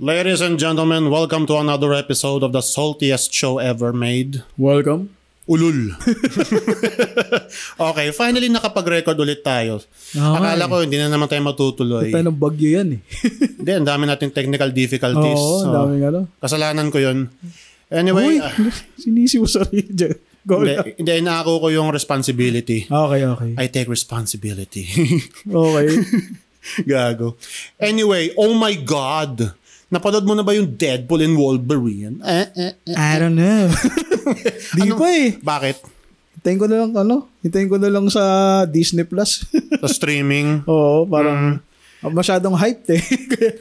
Ladies and gentlemen, welcome to another episode of the saltiest show ever made. Welcome. Ulul. Okay, finally nakapag-record ulit tayo. Akala ko hindi na naman tayo matutuloy. Tayo ng bagyo yan eh. Hindi, ang dami nating technical difficulties. Oo, ang daming ano. Kasalanan ko yun. Anyway. Sinisi mo sarili dyan. Hindi, inaako ko yung responsibility. Okay. I take responsibility. Okay. Gago. Anyway, oh my God. Napanood mo na ba yung Deadpool and Wolverine? I don't know. Di pa eh. Bakit? Hintayin ko na lang sa Disney Plus. Sa streaming? Oo, parang masyadong hyped eh.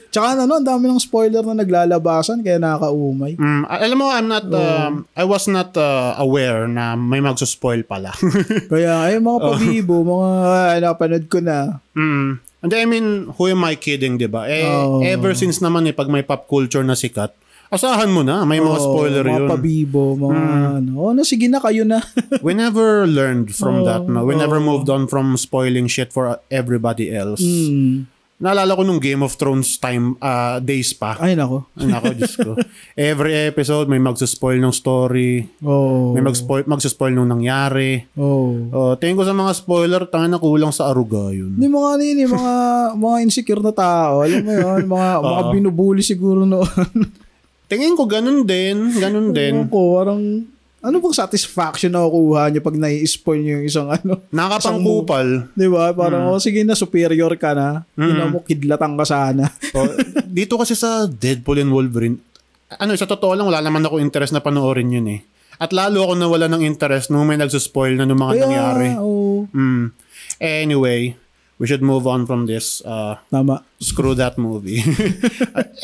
Tsaka ang dami ng spoiler na naglalabasan kaya nakakaumay. Alam mo, I was not aware na may magsuspoil pala. Kaya ay mga pabibo, mga napanood ko na. And I mean, who am I kidding, diba? Ever since naman pag may pop culture na sikat, asahan mo na, may mga spoiler yun. Mga pabibo, mga sige na, kayo na. We never learned from that, no? We never moved on from spoiling shit for everybody else. Naalala ko nung Game of Thrones days pa. Ay, nako. Diyos ko. Every episode, may magsuspoil ng story. May magsuspoil nung nangyari. Tingin ko sa mga spoiler, tangin na kulang sa aruga yun. Mga insecure na tao. Alam mo yun, mga binubuli siguro noon. Tingin ko ganun din. Ano bang satisfaction na kukuha niyo pag nai-spoil niyo yung isang nakapangkupal. Di ba? Parang, sige na, superior ka na. Mo, kidlatan ka sana. Dito kasi sa Deadpool and Wolverine, sa totoo lang, wala naman ako interest na panoorin yun eh. At lalo ako nawala ng interest nung may nagsuspoil na ng mga nangyari. Anyway, we should move on from this. Tama. Screw that movie.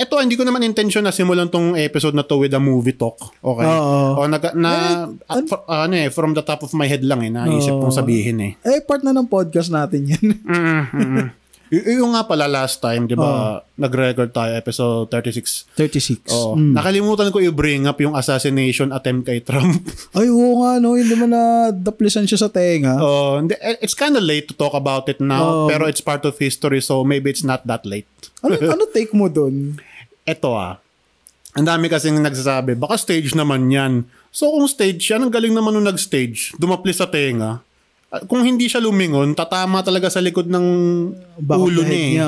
Ito, hindi ko naman intention na simulan tong episode na to with a movie talk. Okay? From the top of my head lang naisip kong sabihin part na ng podcast natin yan. Yung nga pala last time, di ba, nag-record tayo, episode 36. 36. Nakalimutan ko i-bring up yung assassination attempt kay Trump. Ay, oo nga, hindi mo na daplisan siya sa tenga. It's kind of late to talk about it now, pero it's part of history, so maybe it's not that late. Ano take mo dun? Ito ang dami kasing nagsasabi, baka stage naman yan. So kung stage yan, ang galing naman nung nag-stage, dumapli sa tenga. Kung hindi siya lumingon, tatama talaga sa likod ng ulo niya.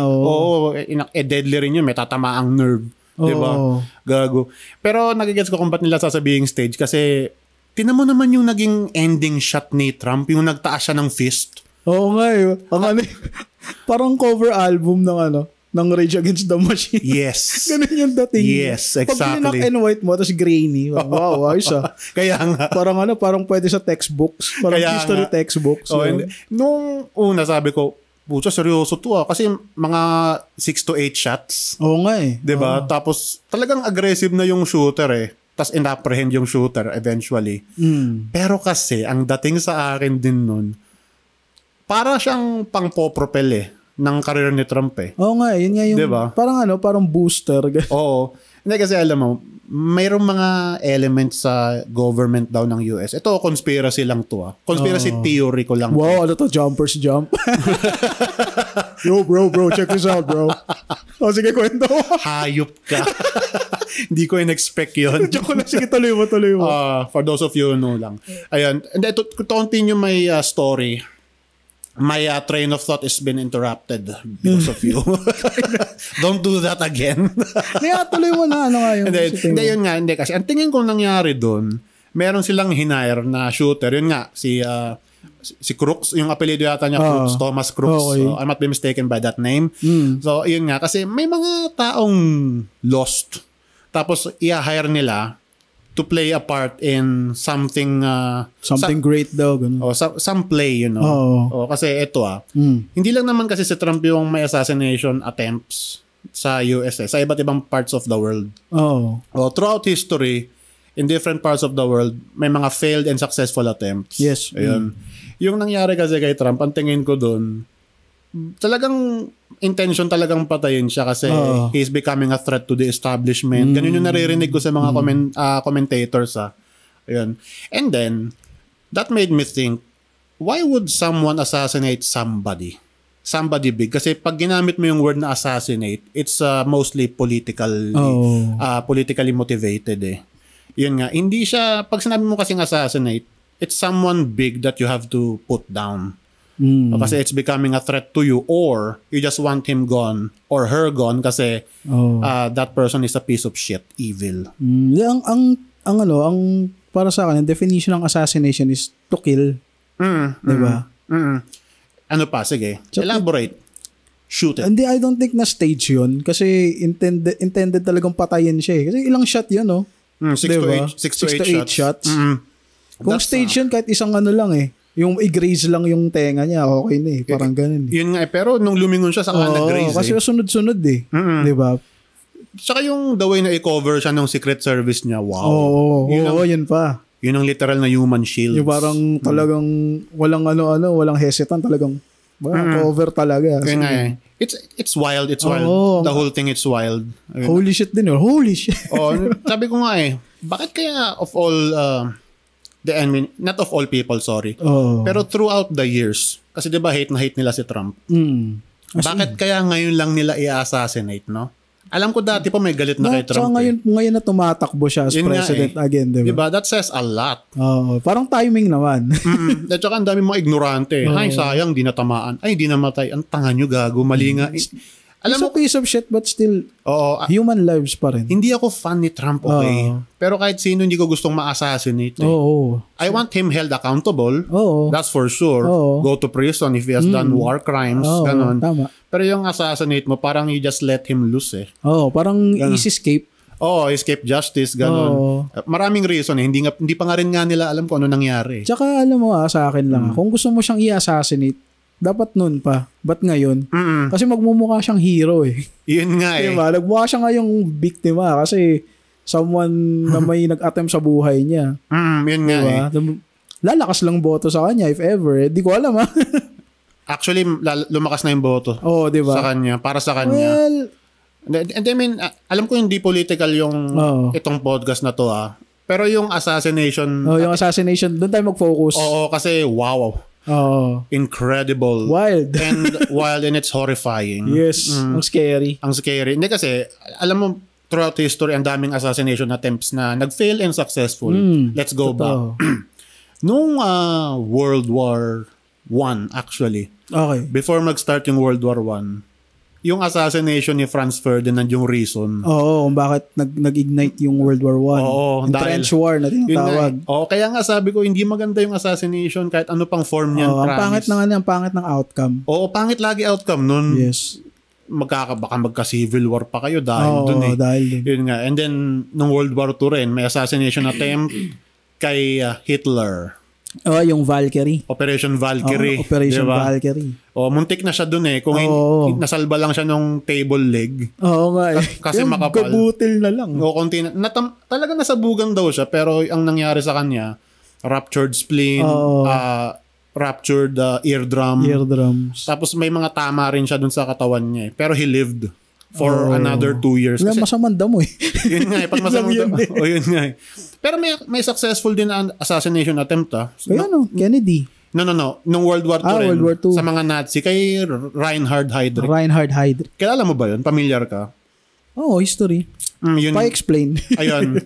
Deadly rin yun. May tatama ang nerve. Diba? Gago. Pero nagigets ko kung ba't nila sasabihing stage kasi tinan mo naman yung naging ending shot ni Trump, yung nagtaas siya ng fist. Oo nga parang cover album ng Rage Against the Machine. Yes. Ganun yung dating. Yes, exactly. Pag black and white mo, tapos grainy. Wow, ayos Kaya nga. Parang pwede sa textbooks. Parang Kaya history nga. Textbooks. Nung una sabi ko, puto, seryoso to kasi mga 6 to 8 shots. Oo nga Diba? Tapos talagang aggressive na yung shooter Tapos in-apprehend yung shooter eventually. Pero kasi, ang dating sa akin din nun, para siyang pang-popropel ng career ni Trump Oo nga, yun nga yung diba? Parang booster. Oo. Hindi kasi alam mo, mayroong mga elements sa government daw ng US. Ito, conspiracy lang to Conspiracy theory ko lang. Wow, ano to? Jumpers jump? Yo, bro, check this out, bro. Sige, kwento. Hayop ka. Hindi ko in-expect yun. Joke lang. Sige, tuloy mo. For those of you who know lang. Ayan. And to continue my story, my train of thought has been interrupted because of you. Don't do that again. Tuloy mo na. Ano nga yun? Hindi kasi. Ang tingin ko nangyari doon, meron silang hinire na shooter. Yun nga, si Crooks, yung apelido yata niya, Crooks, Thomas Crooks. Okay. So, I might be mistaken by that name. So, yun nga. Kasi may mga taong lost. Tapos, i-hire nila to play a part in something great daw ganun. Some play, kasi ito hindi lang naman kasi si Trump yung may assassination attempts sa US sa iba't ibang parts of the world. Throughout history, in different parts of the world, may mga failed and successful attempts. Yes. Ayun. Yung nangyari kasi kay Trump, ang tingin ko doon, talagang intention talagang patayin siya kasi he's becoming a threat to the establishment. Ganun yung naririnig ko sa mga commentators. Ayun. And then, that made me think, why would someone assassinate somebody? somebody big. Kasi pag ginamit mo yung word na assassinate, it's mostly politically motivated eh. Yun nga, hindi siya, pag sinabi mo kasing assassinate, it's someone big that you have to put down. Kasi it's becoming a threat to you, or you just want him gone or her gone kasi that person is a piece of shit, evil. Ang para sa akin, ang definition ng assassination is to kill. Diba? Ano pa? Sige. Elaborate. Shoot it. Hindi, I don't think na stage yun. Kasi intended talagang patayin siya eh. Kasi ilang shot yun, no? 6 to 8 shots. Kung stage yun, kahit isang lang eh. Yung i-graze lang yung tenga niya, okay na eh. Parang ganun eh. Yun nga eh. Pero nung lumingon siya, saka nag-graze kasi sunod-sunod eh. Diba? Saka yung the way na i-cover siya ng Secret Service niya, wow. Yun pa. Yun ang literal na human shield. Yung parang talagang walang walang hesitant, talagang cover talaga. Yun nga eh. It's wild. It's wild. The whole thing, it's wild. Holy shit din yun. Holy shit. Sabi ko nga eh, bakit kaya of all not of all people, sorry. Pero throughout the years, kasi diba hate na hate nila si Trump. Bakit kaya ngayon lang nila i-assassinate, no? Alam ko dati pa may galit na kay Trump. Ngayon na tumatakbo siya as president again, diba? Diba? That says a lot. Parang timing naman. At saka ang dami mga ignorante. Ay, sayang, di natamaan. Ay, di namatay. Ang tanga nyo, gago. Mali nga. Alam mo, piece of shit but still human lives pa rin. Hindi ako fan ni Trump, okay? Pero kahit sino hindi ko gustong ma-assassinate. I want him held accountable. That's for sure. Go to prison if he has done war crimes. Ganon. Tama. Pero yung assassinate mo, parang you just let him loose eh. Parang easy escape. Escape justice, ganon. Maraming reason eh. Hindi pa nga rin nga nila alam kung ano nangyari. Tsaka alam mo sa akin lang, kung gusto mo siyang i-assassinate, dapat nun pa. Ba't ngayon? Kasi magmumukha siyang hero eh. Yun nga eh. Diba? Nagmukha siya nga yung biktima kasi someone na may nag-attempt sa buhay niya. Yun nga eh. Lalakas lang boto sa kanya if ever. Di ko alam ha. Actually, lumakas na yung boto. Diba? Sa kanya. Para sa kanya. Well, and I mean, alam ko hindi political yung itong podcast na to Pero yung assassination. Yung assassination, doon tayo mag-focus. Kasi wow. Incredible. Wild and it's horrifying. Yes. Ang scary. Ang scary. Hindi kasi, alam mo, throughout history, ang daming assassination attempts na nag-fail and successful. Let's go back. Nung World War I, actually. Okay. Before mag-start yung World War I, yung assassination ni Franz Ferdinand yung reason. Kung bakit nag-ignite yung World War I. Yung trench war na tinatawag. Kaya nga sabi ko, hindi maganda yung assassination kahit ano pang form niyan. Ang pangit ng outcome. Pangit lagi outcome nun. Yes. Baka magka-civil war pa kayo dahil dun eh. Dahil. Yun nga. And then, nung World War II rin, may assassination attempt kay Hitler. Yung Valkyrie. Operation Valkyrie. Operation Valkyrie. Muntik na siya dun eh. Kung nasalba lang siya nung table leg. Nga eh. Kasi makapal. Gabutil na lang. Konti na. Talaga nasabugan daw siya, pero ang nangyari sa kanya, ruptured spleen, ruptured eardrums. Tapos may mga tama rin siya dun sa katawan niya eh. Pero he lived for another 2 years. Kasi masamang damo eh. Yun nga eh. Pag masamang damo. Yun nga eh. Pero may successful din na assassination attempt Kennedy. No. Nung World War II rin. World War II. Sa mga Nazi. Kay Reinhard Heydrich. Kilala mo ba yun? Pamilyar ka? History. Yun, pa-explain. Ayun.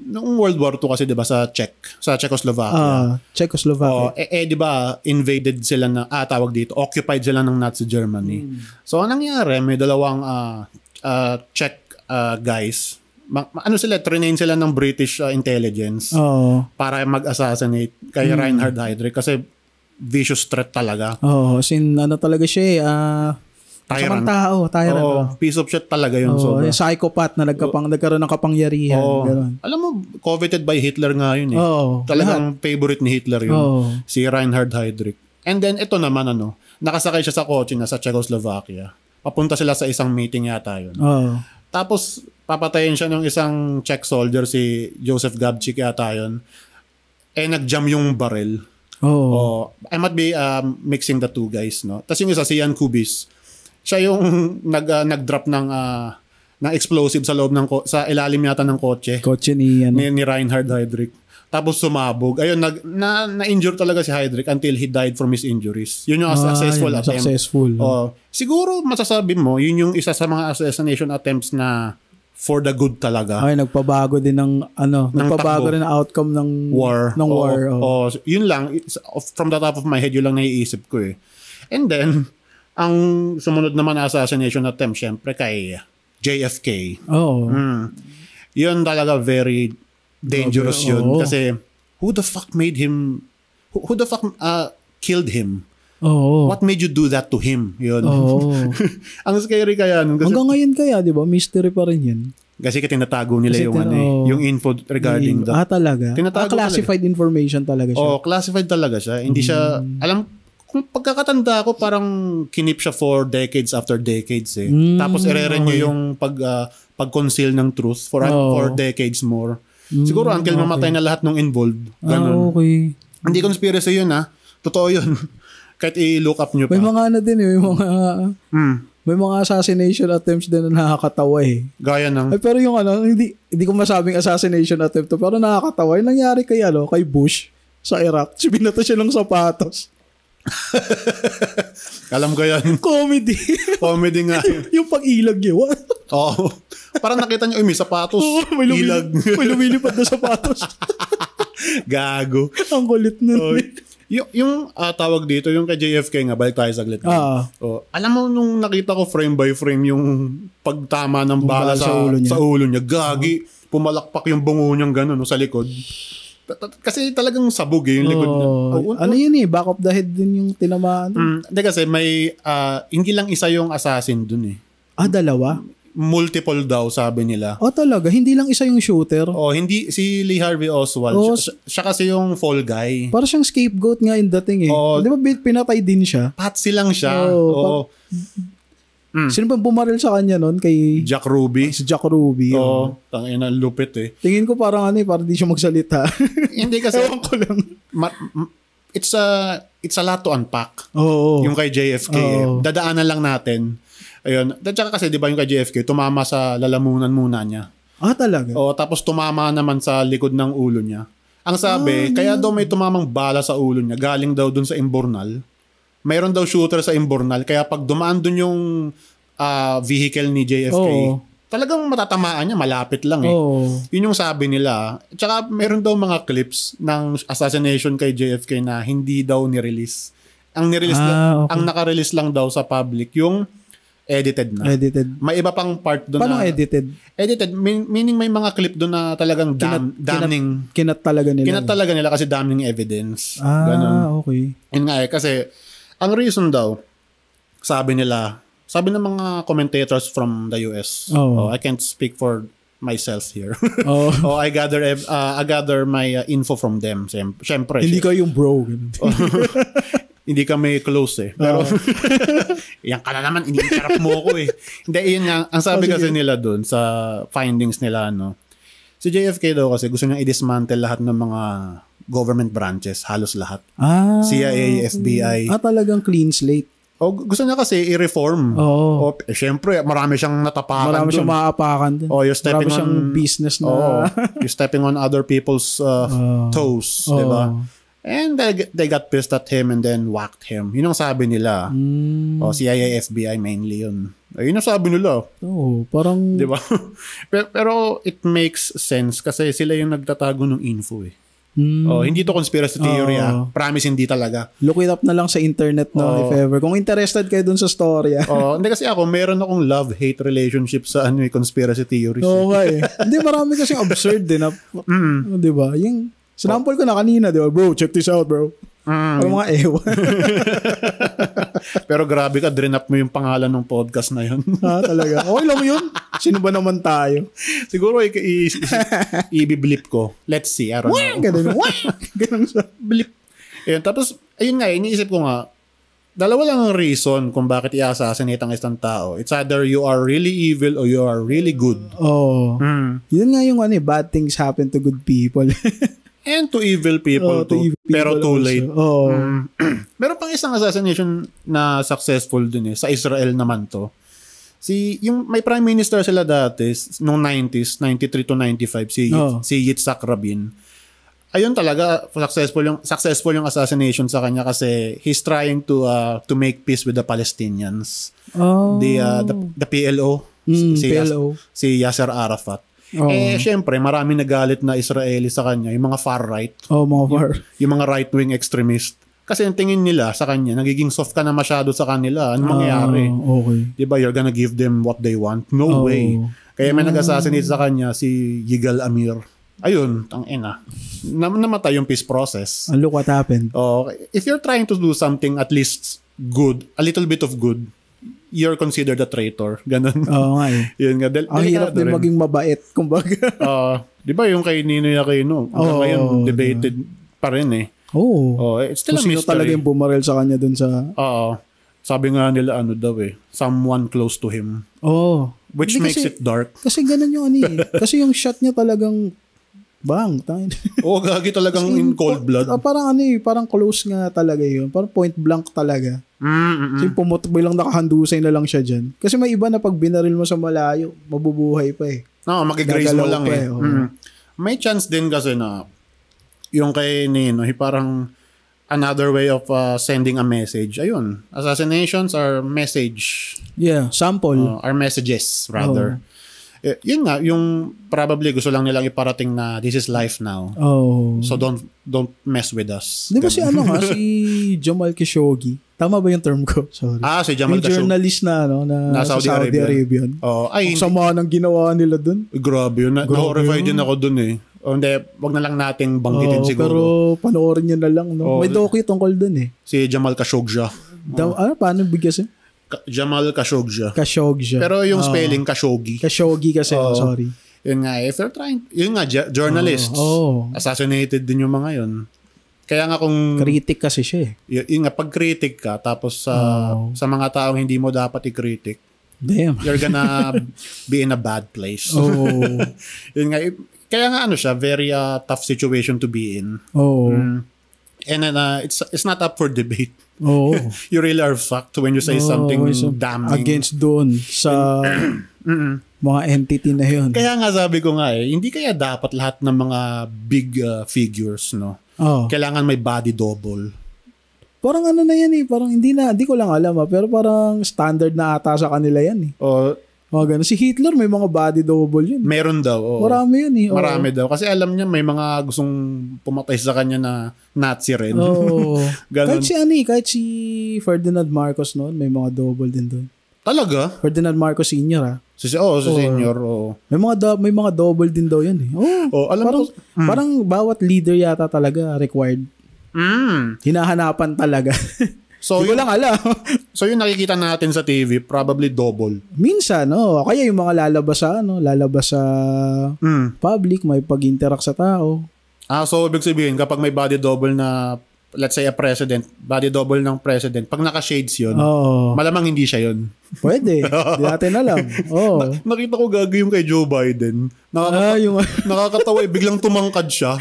Nung World War II kasi diba sa Czechoslovakia. Czechoslovakia. Diba invaded sila occupied sila ng Nazi Germany. So anong nangyari? May dalawang Czech guys. Train sila ng British intelligence para mag-assassinate kay Reinhard Heydrich kasi vicious threat talaga. Talaga siya tyrant. Tyrant. Piece of shit talaga yun. Psychopath na nagkaroon ng kapangyarihan. Alam mo, coveted by Hitler nga yun eh. Talagang favorite ni Hitler yun. Si Reinhard Heydrich. And then ito naman nakasakay siya sa kotse na sa Czechoslovakia. Papunta sila sa isang meeting yata yun. Tapos papatayin siya ng isang Czech soldier, si Joseph Gabčík yata yun. Nag-jam yung barrel. I might be mixing the two guys, no? Tapos yung isa, si Jan Kubis. Siya yung nag-drop ng explosive sa loob sa ilalim yata ng kotse. Kotse ni Reinhard Heydrich. Tapos sumabog. Ayun, na-injure talaga si Heydrich until he died from his injuries. Yun yung successful attempt. Successful. Siguro masasabi mo, yun yung isa sa mga assassination attempts na for the good talaga. Ay, nagpabago din ng nagpabago rin ang outcome ng war. Yun lang, from the top of my head, yun lang naiisip ko eh. And then, ang sumunod naman na assassination attempt, syempre kay JFK. Yun talaga very dangerous yun. Kasi, who the fuck killed him? What made you do that to him? Yun. Ang scary kaya nun. Hanggang ngayon kaya, di ba? Mystery pa rin yun. Kasi tinatago nila yung info regarding that. Talaga? Classified information talaga siya. Classified talaga siya. Hindi siya, alam, kung pagkakatanda ko, parang kinip siya for decades after decades eh. Tapos i-renew yung pag-conceal ng truth for decades more. Siguro until mamatay na lahat ng involved. Ganun. Okay. Hindi conspiracy yun Totoo yun. Kahit i-look up nyo pa. May mga may mga assassination attempts din na nakakatawa eh. Gaya ng... pero yung hindi ko masabing assassination attempt to, pero nakakatawa. Yung nangyari kay Bush sa Iraq. Binato siya ng sapatos. Alam ko yan. Comedy. Comedy nga. Yung pag-ilag niya. Parang nakita niyo, may sapatos. May ilag. May lumilipad na sapatos. Gago. Ang kulit nun. Yung tawag dito, yung kay JFK nga, balik tayo saglit. Alam mo, nung nakita ko frame by frame yung pagtama ng bala sa ulo niya, gagi, pumalakpak yung bungo niyang gano'n sa likod. Kasi talagang sabog yung likod niya. Ano yun back of the head din yung tinamaan. Hindi kasi may, hindi lang isa yung assassin dun eh. Dalawa? Multiple daw, sabi nila. Talaga? Hindi lang isa yung shooter? Hindi. Si Lee Harvey Oswald. Siya kasi yung fall guy. Para siyang scapegoat nga in dating eh. Di ba pinatay din siya? Patsy lang siya. Sino bang bumaril sa kanya nun? Kay Jack Ruby. Si Jack Ruby. Tangina, lupit eh. Tingin ko parang parang di siya magsalita. Hindi kasi. Ewan ko lang. It's a lot to unpack. Yung kay JFK. Dadaanan lang natin. Ayun. Tsaka kasi, di ba yung kay JFK, tumama sa lalamunan muna niya. Talaga? Tapos tumama naman sa likod ng ulo niya. Ang sabi, kaya daw may tumamang bala sa ulo niya, galing daw dun sa Imbornal. Mayroon daw shooter sa Imbornal, kaya pag dumaan dun yung vehicle ni JFK, talagang matatamaan niya, malapit lang eh. Yun yung sabi nila. Tsaka mayroon daw mga clips ng assassination kay JFK na hindi daw ni-release. Ang ang naka-release lang daw sa public, yung edited na. May iba pang part doon. Paano edited? Edited, meaning may mga clip doon na talagang damning. Kinat talaga nila. Kinat talaga nila kasi damning evidence. Ganun. Okay. Yun nga kasi, ang reason daw, sabi ng mga commentators from the US, I can't speak for myself here. I gather my info from them. Siyempre. Hindi ka yung bro. Hindi kami close eh. Pero, yan ka na naman, iniinterrupt mo ko eh. Hindi, yun nga, ang sabi kasi nila dun sa findings nila, si JFK daw kasi gusto niya i-dismantle lahat ng mga government branches, halos lahat. CIA, FBI. Talagang clean slate. Gusto niya kasi i-reform. Siyempre, marami siyang natapakan. Marami siyang maapakan dun. Marami siyang business na. You're stepping on other people's toes. Diba? And they got pissed at him and then whacked him. Yun ang sabi nila. CIA, FBI mainly yun. Yun ang sabi nila. Parang... Diba? pero it makes sense kasi sila yung nagtatago ng info eh. Hindi to conspiracy theory Promise, hindi talaga. Look it up na lang sa internet if ever. Kung interested kayo dun sa story. Hindi kasi meron akong love-hate relationship sa conspiracy theories. Hindi, marami kasing absurd din. Diba? Yung... Sinample ko na kanina, di ba? Bro, check this out, bro. Parang mga ewan. Pero grabe ka, drinap mo yung pangalan ng podcast na yun. Talaga? Okay lang yun. Sino ba naman tayo? Siguro i-blip ko. Let's see. I don't know. Ganun sa blip. Tapos, ayun nga, iniisip ko nga, dalawa lang ang reason kung bakit i-assassinate ang isang tao. It's either you are really evil or you are really good. Yun nga yung bad things happen to good people. And to evil people too. Pero too late. Meron pang isang assassination na successful dun sa Israel naman to. May prime minister sila dati, nung 90s, 93 to 95, si Yitzhak Rabin. ayun talaga, successful yung assassination sa kanya kasi he's trying to make peace with the Palestinians. The PLO, PLO. si Yasser Arafat. Syempre, marami nagalit na Israeli sa kanya, yung mga far right. Yung mga right-wing extremist. Kasi yung tingin nila sa kanya, nagiging soft ka na masyado sa kanila. Ano mangyayari? Okay. Diba, you're gonna give them what they want? No way. Kaya may nag-assassinate sa kanya si Yigal Amir. Ayun, tangina. Namatay yung peace process. And look what happened. If you're trying to do something at least good, a little bit of good, you're considered a traitor. Ganun. Oo nga eh. Yun nga. Ang hirap din maging mabait, kumbaga. Di ba yung kay Ninoy Aquino? Ngayon, debated pa rin eh. It's still a mystery. Sino talaga yung bumarel sa kanya dun sa... Sabi nga nila someone close to him. Which makes it dark. Kasi ganun yung kasi yung shot niya talagang tayo. Gagi talagang in cold blood. Parang parang close nga talaga yun. Parang point blank talaga. Kasi pumutok lang nakahandusay na lang siya dyan. Kasi may iba na pag binaril mo sa malayo, mabubuhay pa eh. Magigraze mo lang eh. May chance din kasi na yung kay Nino, parang another way of sending a message. Ayun, assassinations are message. Yeah, sample. Are messages rather. Yun nga, yung probably gusto lang nilang iparating na this is life now. So don't mess with us. Di ba si si Jamal Khashoggi? Tama ba yung term ko? Sorry. Si Jamal Khashoggi. Yung journalist na sa Saudi Arabian. Ang sama ng ginawa nila dun. Grabe yun. Na-horrify din ako dun eh. Hindi, wag na lang nating banggitin siguro. Pero panoorin nyo na lang. No? May docu tungkol dun eh. Si Jamal Khashoggi. Paano bigyasin? Jamal Khashoggi. Pero yung spelling Khashoggi. Khashoggi kasi, sorry. Yun nga, if you're trying, yun nga, journalists, assassinated din yung mga yun. Kaya nga kung... Critic kasi siya eh. Yun nga, pag critic ka, tapos sa mga taong hindi mo dapat i-critic, you're gonna be in a bad place. Yun nga, kaya nga siya, very tough situation to be in. And then, it's not up for debate. You really are fucked when you say something damning. Against doon sa mga entity na yun. Kaya nga sabi ko nga hindi kaya dapat lahat ng mga big figures, no? Kailangan may body double. Parang na yan eh. Parang hindi ko lang alam pero parang standard na ata sa kanila yan eh. Ganun. Si Hitler may mga body double yun. Meron daw. Marami yun eh. Marami daw. Kasi alam niya may mga gustong pumatay sa kanya na Nazi rin. Kahit si Ferdinand Marcos noon, may mga double din doon. Talaga? Ferdinand Marcos Sr. Si Senior. May mga double din daw yun eh. Parang bawat leader yata talaga required. Hinahanapan talaga. So hindi ko lang alam. So yung nakikita natin sa TV, probably double. Minsan, kaya yung mga lalabas sa public, may pag-interact sa tao. So ibig sabihin, kapag may body double na, let's say a president, body double ng president, pag naka-shades yun, malamang hindi siya yun. Pwede. Hindi natin alam. Nakita ko gagawin yung kay Joe Biden. Nakakatawa biglang tumangkad siya.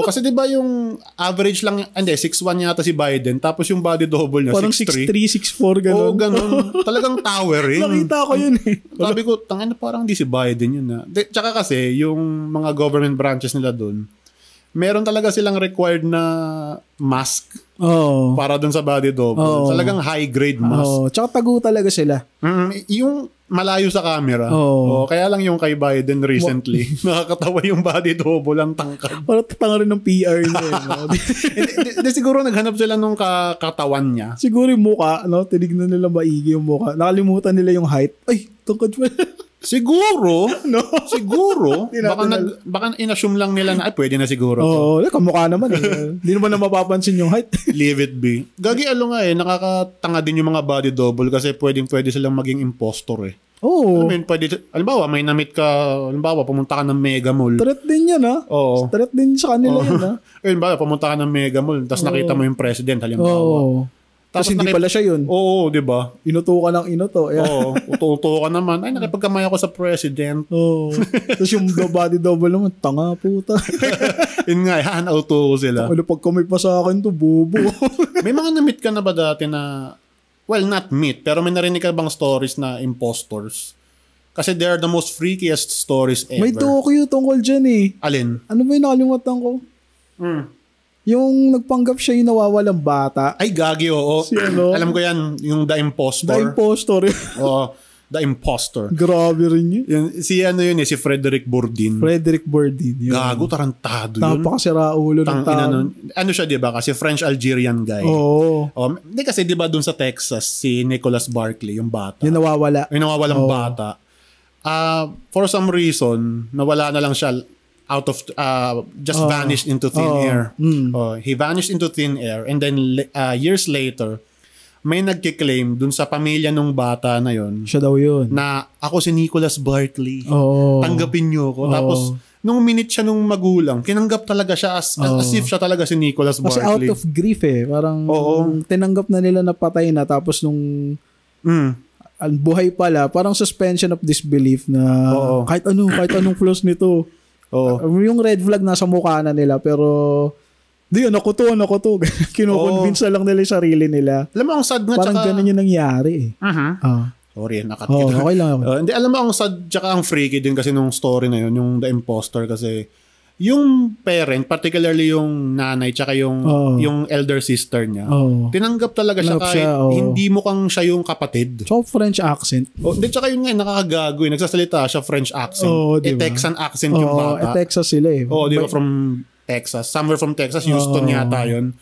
Kasi di ba yung average lang, 6'1 yata si Biden, tapos yung body double niya, parang 6'3", 6'4", gano'n. Ganun. Talagang towering. Nakita ko yun eh. Sabi ko, parang di si Biden yun na. Tsaka kasi, yung mga government branches nila dun, meron talaga silang required na mask para dun sa body double. Talagang high-grade mask. Tsaka tago talaga sila. Yung malayo sa camera. Kaya lang yung kay Biden recently, nakakatawa yung body double ang tangkad. Parang tanga rin ng PR niya. Siguro naghanap sila nung katawan niya. Siguro yung muka, tinignan nila maigi yung muka. Nakalimutan nila yung height. Ay, tangkad pa. Siguro. Baka in-assume lang nila na pwede na siguro. Kamukha naman eh. Hindi naman na mapapansin yung height. Leave it be. Gagi nakakatanga din yung mga body double kasi pwede silang maging impostor eh. Halimbawa, may na-meet ka, pumunta ka ng Mega Mall. Threat din yan Threat din sa kanila yan Halimbawa, pumunta ka ng Mega Mall, tapos nakita mo yung president, halimbawa. Tapos hindi pala siya yun. Di ba? Inuto ka ng inuto. Uto ka naman. Ay, nakipagkamay ako sa president. Tapos yung body double naman, tanga puta. Yun nga, nauto ko sila. Pag kamay pa sa akin to, bobo. May mga na-meet ka na ba dati na, well, not meet, pero may narinig ka bang stories na impostors? Kasi they are the most freakiest stories ever. May docu tungkol dyan eh. Alin? Ano ba yung nakalimutan ko? Yung nagpanggap siya yung nawawalang bata. Ay, gagi, oo. Si ano? Alam ko yan, yung The Impostor. The Impostor. Oo, The Impostor. Grabe rin yun. Si Frederick Bourdin. Yun. Gago, tarantado yun. Napakasira ulo ng tao. Ano siya, di ba? Kasi French-Algerian guy. Oo. Hindi kasi, di ba, dun sa Texas, si Nicholas Barkley, yung bata. Yung nawawala. Yung nawawalang bata. For some reason, nawala na lang siya out of, just vanished into thin air. He vanished into thin air. And then, years later, may nagkiklaim dun sa pamilya nung bata na yon. Siya daw yun. Na ako si Nicholas Barkley. Tanggapin niyo ko. Tapos, nung minute siya nung magulang, kinanggap talaga siya as if siya talaga si Nicholas Barkley. Kasi out of grief Parang tinanggap na nila na patay na. Tapos nung buhay pala, parang suspension of disbelief na kahit anong flaws nito. Yung red flag nasa mukha na nila pero di yun, ako to. Kinukonvince na lang nila yung sarili nila. Alam mo, ang sad nga parang tsaka... ganun yung nangyari Sorry, nakatkid. Okay lang. Hindi, alam mo, ang sad tsaka ang freaky din kasi nung story na yun, yung The Impostor kasi yung parent, particularly yung nanay tsaka yung elder sister niya, tinanggap talaga siya kahit hindi mukhang siya yung kapatid. So, French accent. Hindi, tsaka yun nga, nakakagago. Nagsasalita siya French accent. Diba? Texan accent yung bata. Texas sila di ba? From Texas. Somewhere from Texas. Houston yata yun.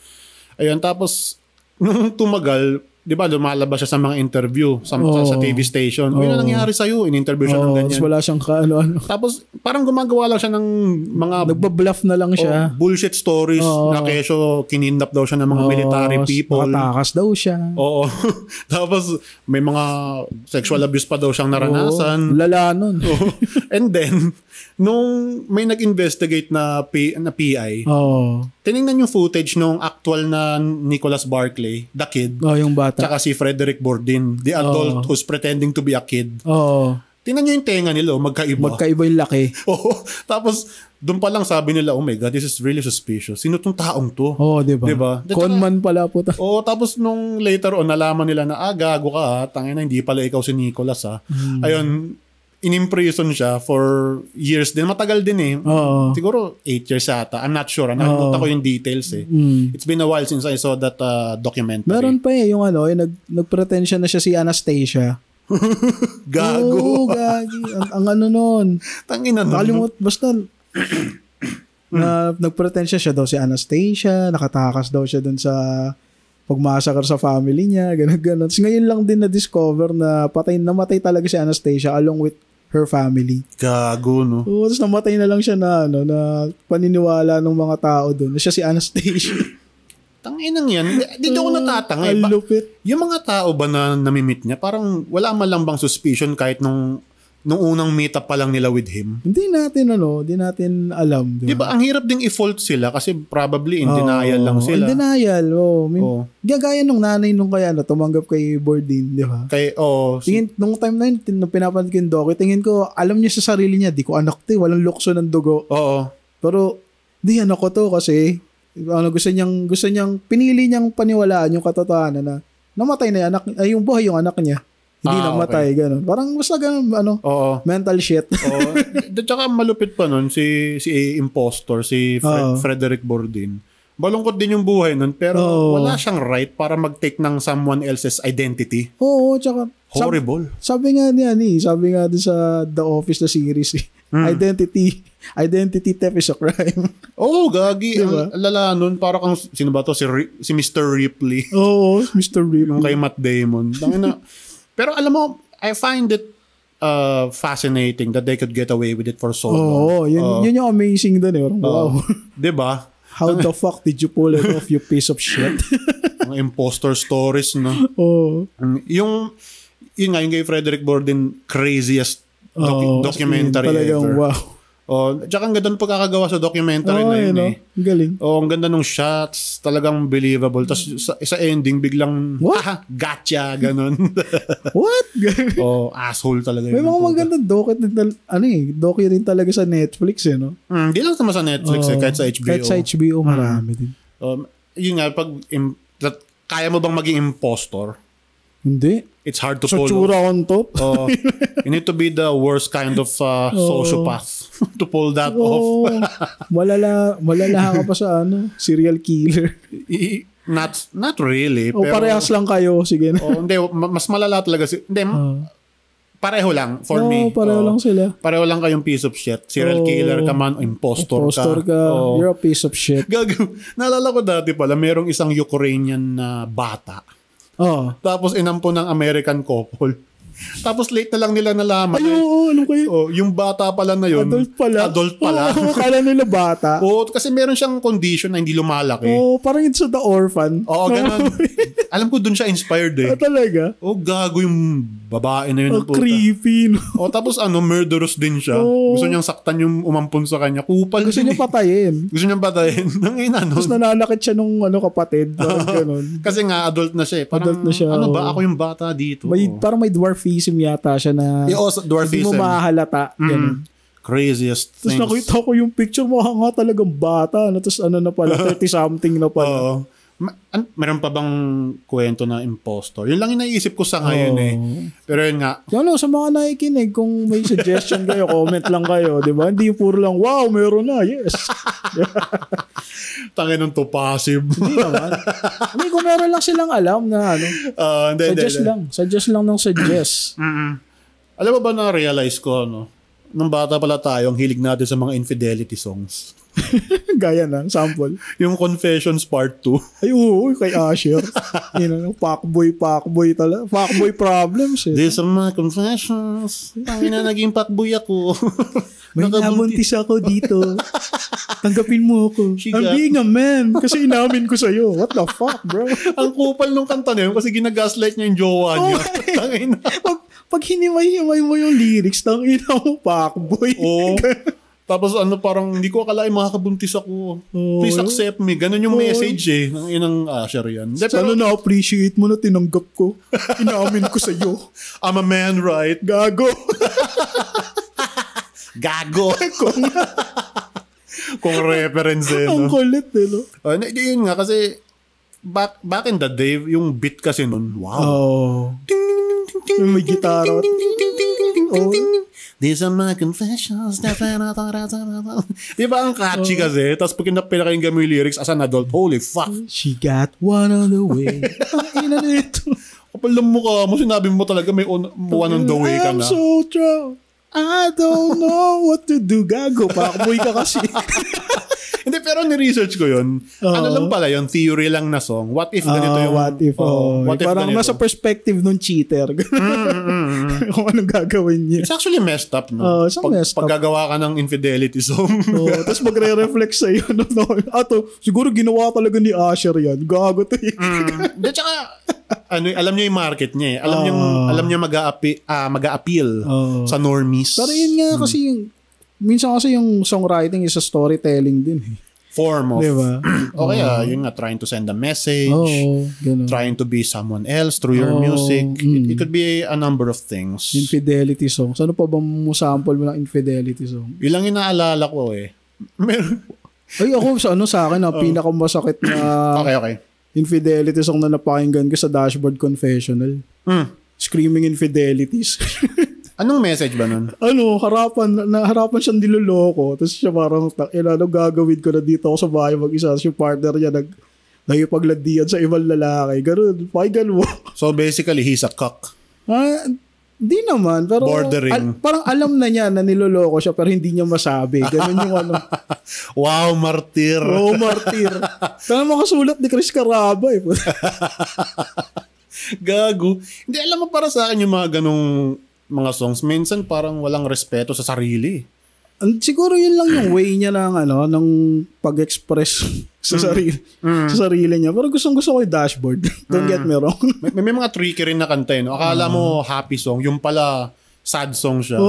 Ayun, tapos, nung tumagal, di ba, lumalabas siya sa mga interview sa TV station. Ano nangyari sa'yo? In-interview siya ng ganyan. Tapos wala siyang ano. Tapos, parang gumagawa lang siya ng mga... Nagbabluff na lang siya. Bullshit stories na kesyo kinidnap daw siya ng mga military people. Nakatakas daw siya. Tapos, may mga sexual abuse pa daw siyang naranasan. Lala nun. And then, nung may nag-investigate na PI, tinignan yung footage nung actual na Nicholas Barkley, the kid. Yung bata. Tsaka si Frederick Bourdin, the adult who's pretending to be a kid. Tingnan nyo yung tenga nila, magkaiba. Magkaiba yung laki. Tapos, doon pa lang sabi nila, oh my God, this is really suspicious. Sino tong taong to? Diba? Conman pala po. Tapos nung later on, nalaman nila na, gago ka, tangina, hindi pala ikaw si Nicholas Ayun, in-imprison siya for years din. Matagal din Siguro 8 years ata. I'm not sure. Nakalimutan ko yung details It's been a while since I saw that documentary. Meron pa yung nag-pretend siya na siya si Anastasia. Gago. Gagi. Ang ano nun. Tangina nun. Nakalimut. Basta nag-pretend siya daw si Anastasia. Nakatakas daw siya dun sa pagmasakar sa family niya. Ganun. So, ngayon lang din na-discover na namatay talaga si Anastasia along with her family. Gago, no? Tapos namatay na lang siya na paniniwala ng mga tao doon na siya si Anastasia. Tanginang yan. Dito ako natatangay. Lupit. Yung mga tao ba na namimit niya, parang wala man lang bang suspicion kahit nung unang meet up pa lang nila with him? Hindi natin alam. Diba? Ang hirap ding i-fault sila kasi probably in denial lang sila. In denial, gagaya nung nanay nung tumanggap kay Bourdin, di ba? Tingin, nung time na yun, nung pinapanood ko yung docu, tingin ko, alam niya sa sarili niya, di ko anak to, walang lukso ng dugo. Pero, di anak ko to kasi, gusto niyang, pinili niyang paniwalaan yung katotohanan na namatay na yung buhay yung anak niya. Hindi namatay, gano'n. Parang basta gano'n, mental shit. Tsaka malupit pa nun, si Impostor, si Frederick Bourdin. Balungkot din yung buhay nun, pero wala siyang right para mag-take ng someone else's identity. Tsaka... Horrible. Sabi nga din sa The Office na series, Identity theft is a crime. Gagi. Diba? Ang lala nun, para kang, sino ba to? Si Mr. Ripley. Mr. Ripley. Yung kay Matt Damon. Pero alam mo, I find it fascinating that they could get away with it for so long. Yun yung amazing doon. Wow. Diba? How the fuck did you pull it off, you piece of shit? Mga impostor stories, no? Yung kay Frederick Bourdin, craziest documentary talagang ever. Wow. Tsaka ang ganda ng pagkakagawa sa documentary na yun Galing. Ang ganda ng shots, talagang believable. Tapos sa ending, biglang, gotcha, ganun. What? Asshole talaga yun. May mga magandang docu rin talaga sa Netflix, no? Hindi lang naman sa Netflix, kahit sa HBO. Kahit sa HBO, marami din. Yun nga, kaya mo bang maging impostor? Hindi. It's hard to pull. So, tsura on top. You need to be the worst kind of sociopath to pull that off. Malala ka pa sa serial killer. Not really. Pero, parehas lang kayo. Sige na. Hindi, mas malala talaga. Pareho lang for me. Pareho lang sila. Pareho lang kayong piece of shit. Serial killer ka man, impostor ka. You're a piece of shit. Naalala ko dati pala, merong isang Ukrainian na bata. Tapos inampo ng American couple. Tapos late na lang nila nalaman. Ano kayo? Yung bata pala na yun. Adult pala. Kala nila bata. Kasi meron siyang condition na hindi lumalaki. Parang it's The Orphan. Ganun. Alam ko dun siya inspired talaga? Gago yung babae na yun. Creepy. Tapos murderous din siya. Gusto niyang saktan yung umampun sa kanya. Kupal. Gusto niya patayin. Tapos nananakit siya nung kapatid. Ganun. Kasi nga adult na siya. Parang, adult na siya. Ano ba? Ako yung bata dito. Parang may dwarfism yata siya na dwarfism. Hindi mo mahalata. Craziest things. Tapos nakita ko yung picture mo nga talagang bata. Tapos na pala, 30-something na pala. Meron pa bang kwento na impostor? Yun lang yung naisip ko sa ngayon Pero yun nga. Sa mga nakikinig, kung may suggestion kayo, comment lang kayo. Diba? Hindi puro lang, wow, meron na. Yes. Tangin ng to passive. Hindi naman. Hindi, kung meron lang silang alam na Suggest lang ng suggest. Alam mo ba na-realize ko, nung bata pala tayo, ang hilig natin sa mga infidelity songs. Gaya na, sample. Yung Confessions Part 2. Ay, kay Asher. Fuckboy talaga. Fuckboy problems These are my confessions. Naging fuckboy ako. May nabuntis ako dito. Tanggapin mo ako. I'm being a man. Kasi inamin ko sa'yo. What the fuck, bro? Ang kupal nung kanta na yun kasi ginagaslight niya yung jowa niya. Pag hinimay-himay mo yung lyrics, tangina mo, fuckboy. Tapos parang hindi ko akalain makakabuntis ako. Please accept me. Ganun yung message ng inang Asher yan. Sana na-appreciate mo na tinanggap ko. Inamin ko sa'yo. I'm a man, right? Gago. Gago. Kung reference Ang kulit no? Yun nga kasi back in the day, yung beat kasi nun, wow. May gitara. These are my confessions. Di ba ang catchy kasi? Tapos pag pinakinggan mo yung lyrics as an adult, holy fuck. She got one on the way. Ang ina nito. Kapal lang mukha mo, sinabi mo talaga may one on the way ka na. I'm so drunk. I don't know what to do. Gago, pakboy ka kasi. Hindi, pero ni-research ko yun. Ano lang pala yun? Theory lang na song. What if ganito yung... What if parang ganito? Nasa perspective nung cheater. Kung anong gagawin niya. It's actually messed up, no? Pag gagawa ka ng infidelity song. Tapos magre-reflect sa'yo. Siguro ginawa talaga ni Asher yan. Gago to eh. Tsaka, alam niya yung market niya eh. Alam niya mag-a-appeal sa normies. Pero yun nga kasi minsan kasi yung songwriting is a storytelling din eh. Form of. Diba? Yun nga, trying to send a message, trying to be someone else through your music. It could be a number of things. Infidelity songs. Ano pa bang sample mo ng infidelity song? Yun lang yung naalala ko eh. Ako sa akin, pinakamasakit na okay. Infidelity song na napakinggan ko sa Dashboard Confessional. Screaming Infidelities. Anong message ba nun? Harapan siyang niloloko. Tapos siya parang, gagawin ko na dito ako sa bahay mag-isa. Tapos yung partner niya nagipaglandian sa ibang lalaki. Ganun. Pakinggan mo. So basically, he's a cock. Di naman. Pero bordering. Parang alam na niya na niloloko siya pero hindi niya masabi. Ganun yung Wow, martir. Martir. Kaya makasulat ni Chris Caraba eh. Gago. Hindi, alam mo para sa akin yung mga ganong mga songs, minsan parang walang respeto sa sarili. Siguro yun lang yung way niya ng pag-express sa sarili. Sa sarili niya. Pero gustong-gusto ko yung Dashboard. Don't get me wrong. may mga tricky rin na kanta, no? Akala mo happy song, yung pala sad song siya.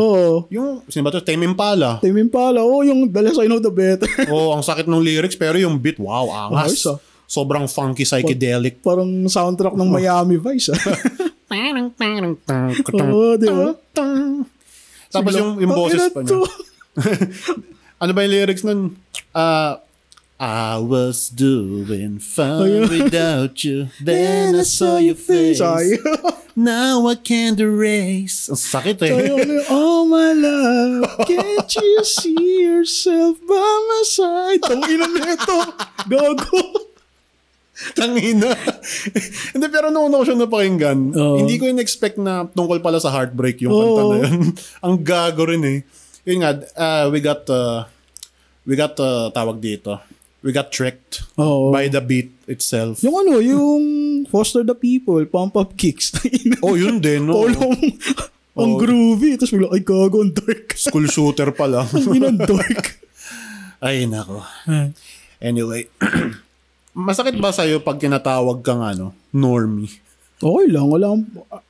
Yung, sino ba ito? Tame Impala. Yung The Less I Know The Better. Ang sakit ng lyrics, pero yung beat, wow, angas. Sobrang funky, psychedelic. Parang soundtrack ng Miami Vice. Diba? Tapos yung boses pa niya. Ano ba yung lyrics nun? I was doing fine without you. Then I saw your face. Now I can't erase. Ang sakit eh. Oh my love, can't you see yourself by my side? Tangina nito. Gago. Tangina. Hindi, pero noon ako siya napakinggan. Hindi ko in-expect na tungkol pala sa heartbreak yung kanta na yun. Ang gago rin eh. Yun nga, we got tawag dito. We got tricked by the beat itself. Yung Foster the People, Pump Up Kicks. Yun din. No? Ang groovy. Tapos bigla, ay gago, ang dark. School shooter pala. Ang dark. Ay, nako. Anyway, masakit ba sa'yo pag tinatawag kang normie? Okay lang.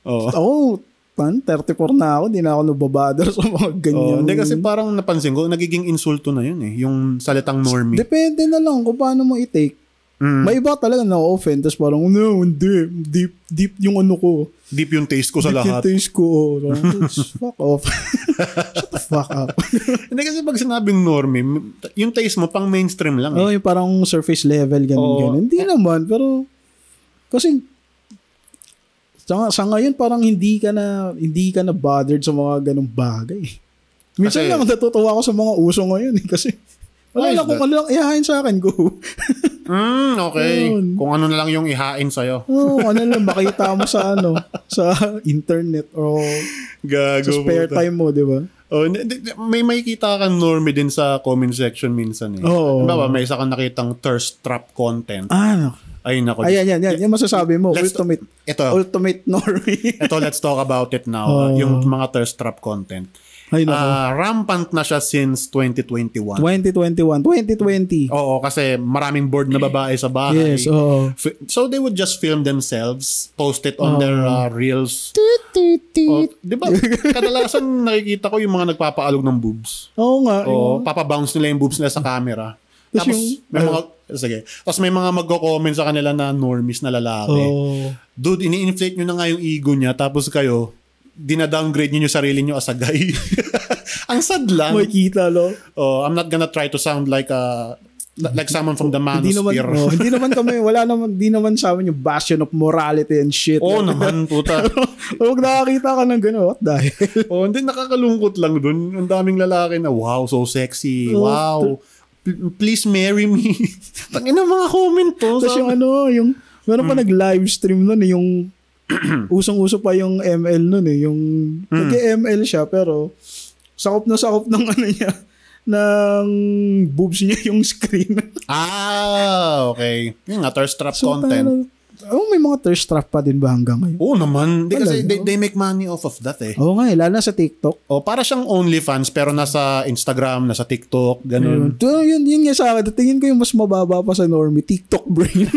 Ako, 34 na ako, di na ako nababother sa mga ganyan. Hindi kasi parang napansin ko, nagiging insulto na yun eh, yung salitang normie. Depende na lang kung paano mo i-take. May iba talaga na-offend, tapos parang, no, hindi, deep yung ko. Deep yung taste ko sa lahat. Deep yung taste ko. Fuck off. Shut the fuck up. Hindi kasi pag sinabing normie, yung taste mo pang mainstream lang eh. Yung parang surface level, ganun. Hindi naman, pero, kasi, sa ngayon parang hindi ka na bothered sa mga ganung bagay. Minsan lang natutuwa ako sa mga uso ngayon kasi wala lang kung ano lang ihain sa akin, go. Okay. Kung ano na lang yung ihain sa'yo. Ano lang makita mo sa sa internet o sa spare time mo, di ba? May makikita kang normie din sa comment section minsan eh. Diba, may isa kang nakitang thirst trap content. Ay, nako. Yan masasabi mo. Ultimate normie. Let's talk about it now. Yung mga thirst trap content. Rampant na siya since 2021. 2020. Oo, kasi maraming bored na babae sa bahay. Yes, So they would just film themselves, post it on their reels. Diba? Kadalasan nakikita ko yung mga nagpapaalog ng boobs. Oo nga. Papabounce nila yung boobs nila sa camera. Tapos may mga magko-comment sa kanila na normies na lalaki. Dude, ini-inflate nyo na nga yung ego niya, tapos kayo, dina-downgrade nyo yung sarili nyo as a guy. Ang sad lang. May kita, no? I'm not gonna try to sound like someone from the manosphere. Hindi naman sa amin yung bastion of morality and shit. Naman, puta. Huwag nakakita ka ng gano'n, what the hell? Hindi, nakakalungkot lang dun. Ang daming lalaki na, wow, so sexy. Wow. Please marry me. Tangina mga comment to. Tapos yung meron pa nag-live stream nun yung usong-uso pa yung ML nun yung nag-ML siya pero sakop ng niya ng boobs niya yung screen. Okay. Yung nga, thirst trap content. May mga thirst trap pa din ba hanggang ngayon? Naman. Kasi they make money off of that eh. Lalo na sa TikTok. Para siyang OnlyFans pero nasa Instagram, nasa TikTok, ganun. Yun nga sa akin. Tingin ko yung mas mababa pa sa normie. TikTok brain.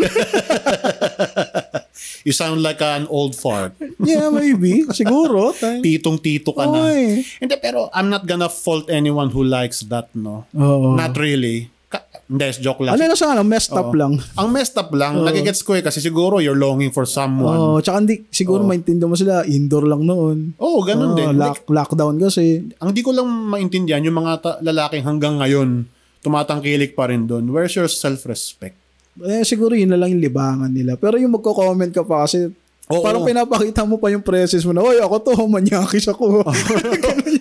You sound like an old fart. Yeah, maybe. Siguro. Titong-tito ka na. Hindi, pero I'm not gonna fault anyone who likes that, no? Not really. Hindi, joke lang. Messed up lang. Ang messed up lang, nagigets ko kasi siguro you're longing for someone. Tsaka siguro maintindihan mo sila, indoor lang noon. Ganun din. Lockdown kasi. Ang di ko lang maintindihan, yung mga lalaking hanggang ngayon, tumatangkilik pa rin doon. Where's your self-respect? Siguro yun na lang yung libangan nila. Pero yung magko-comment ka pa kasi, parang pinapakita mo pa yung presence mo na, ako to, manyakis ako.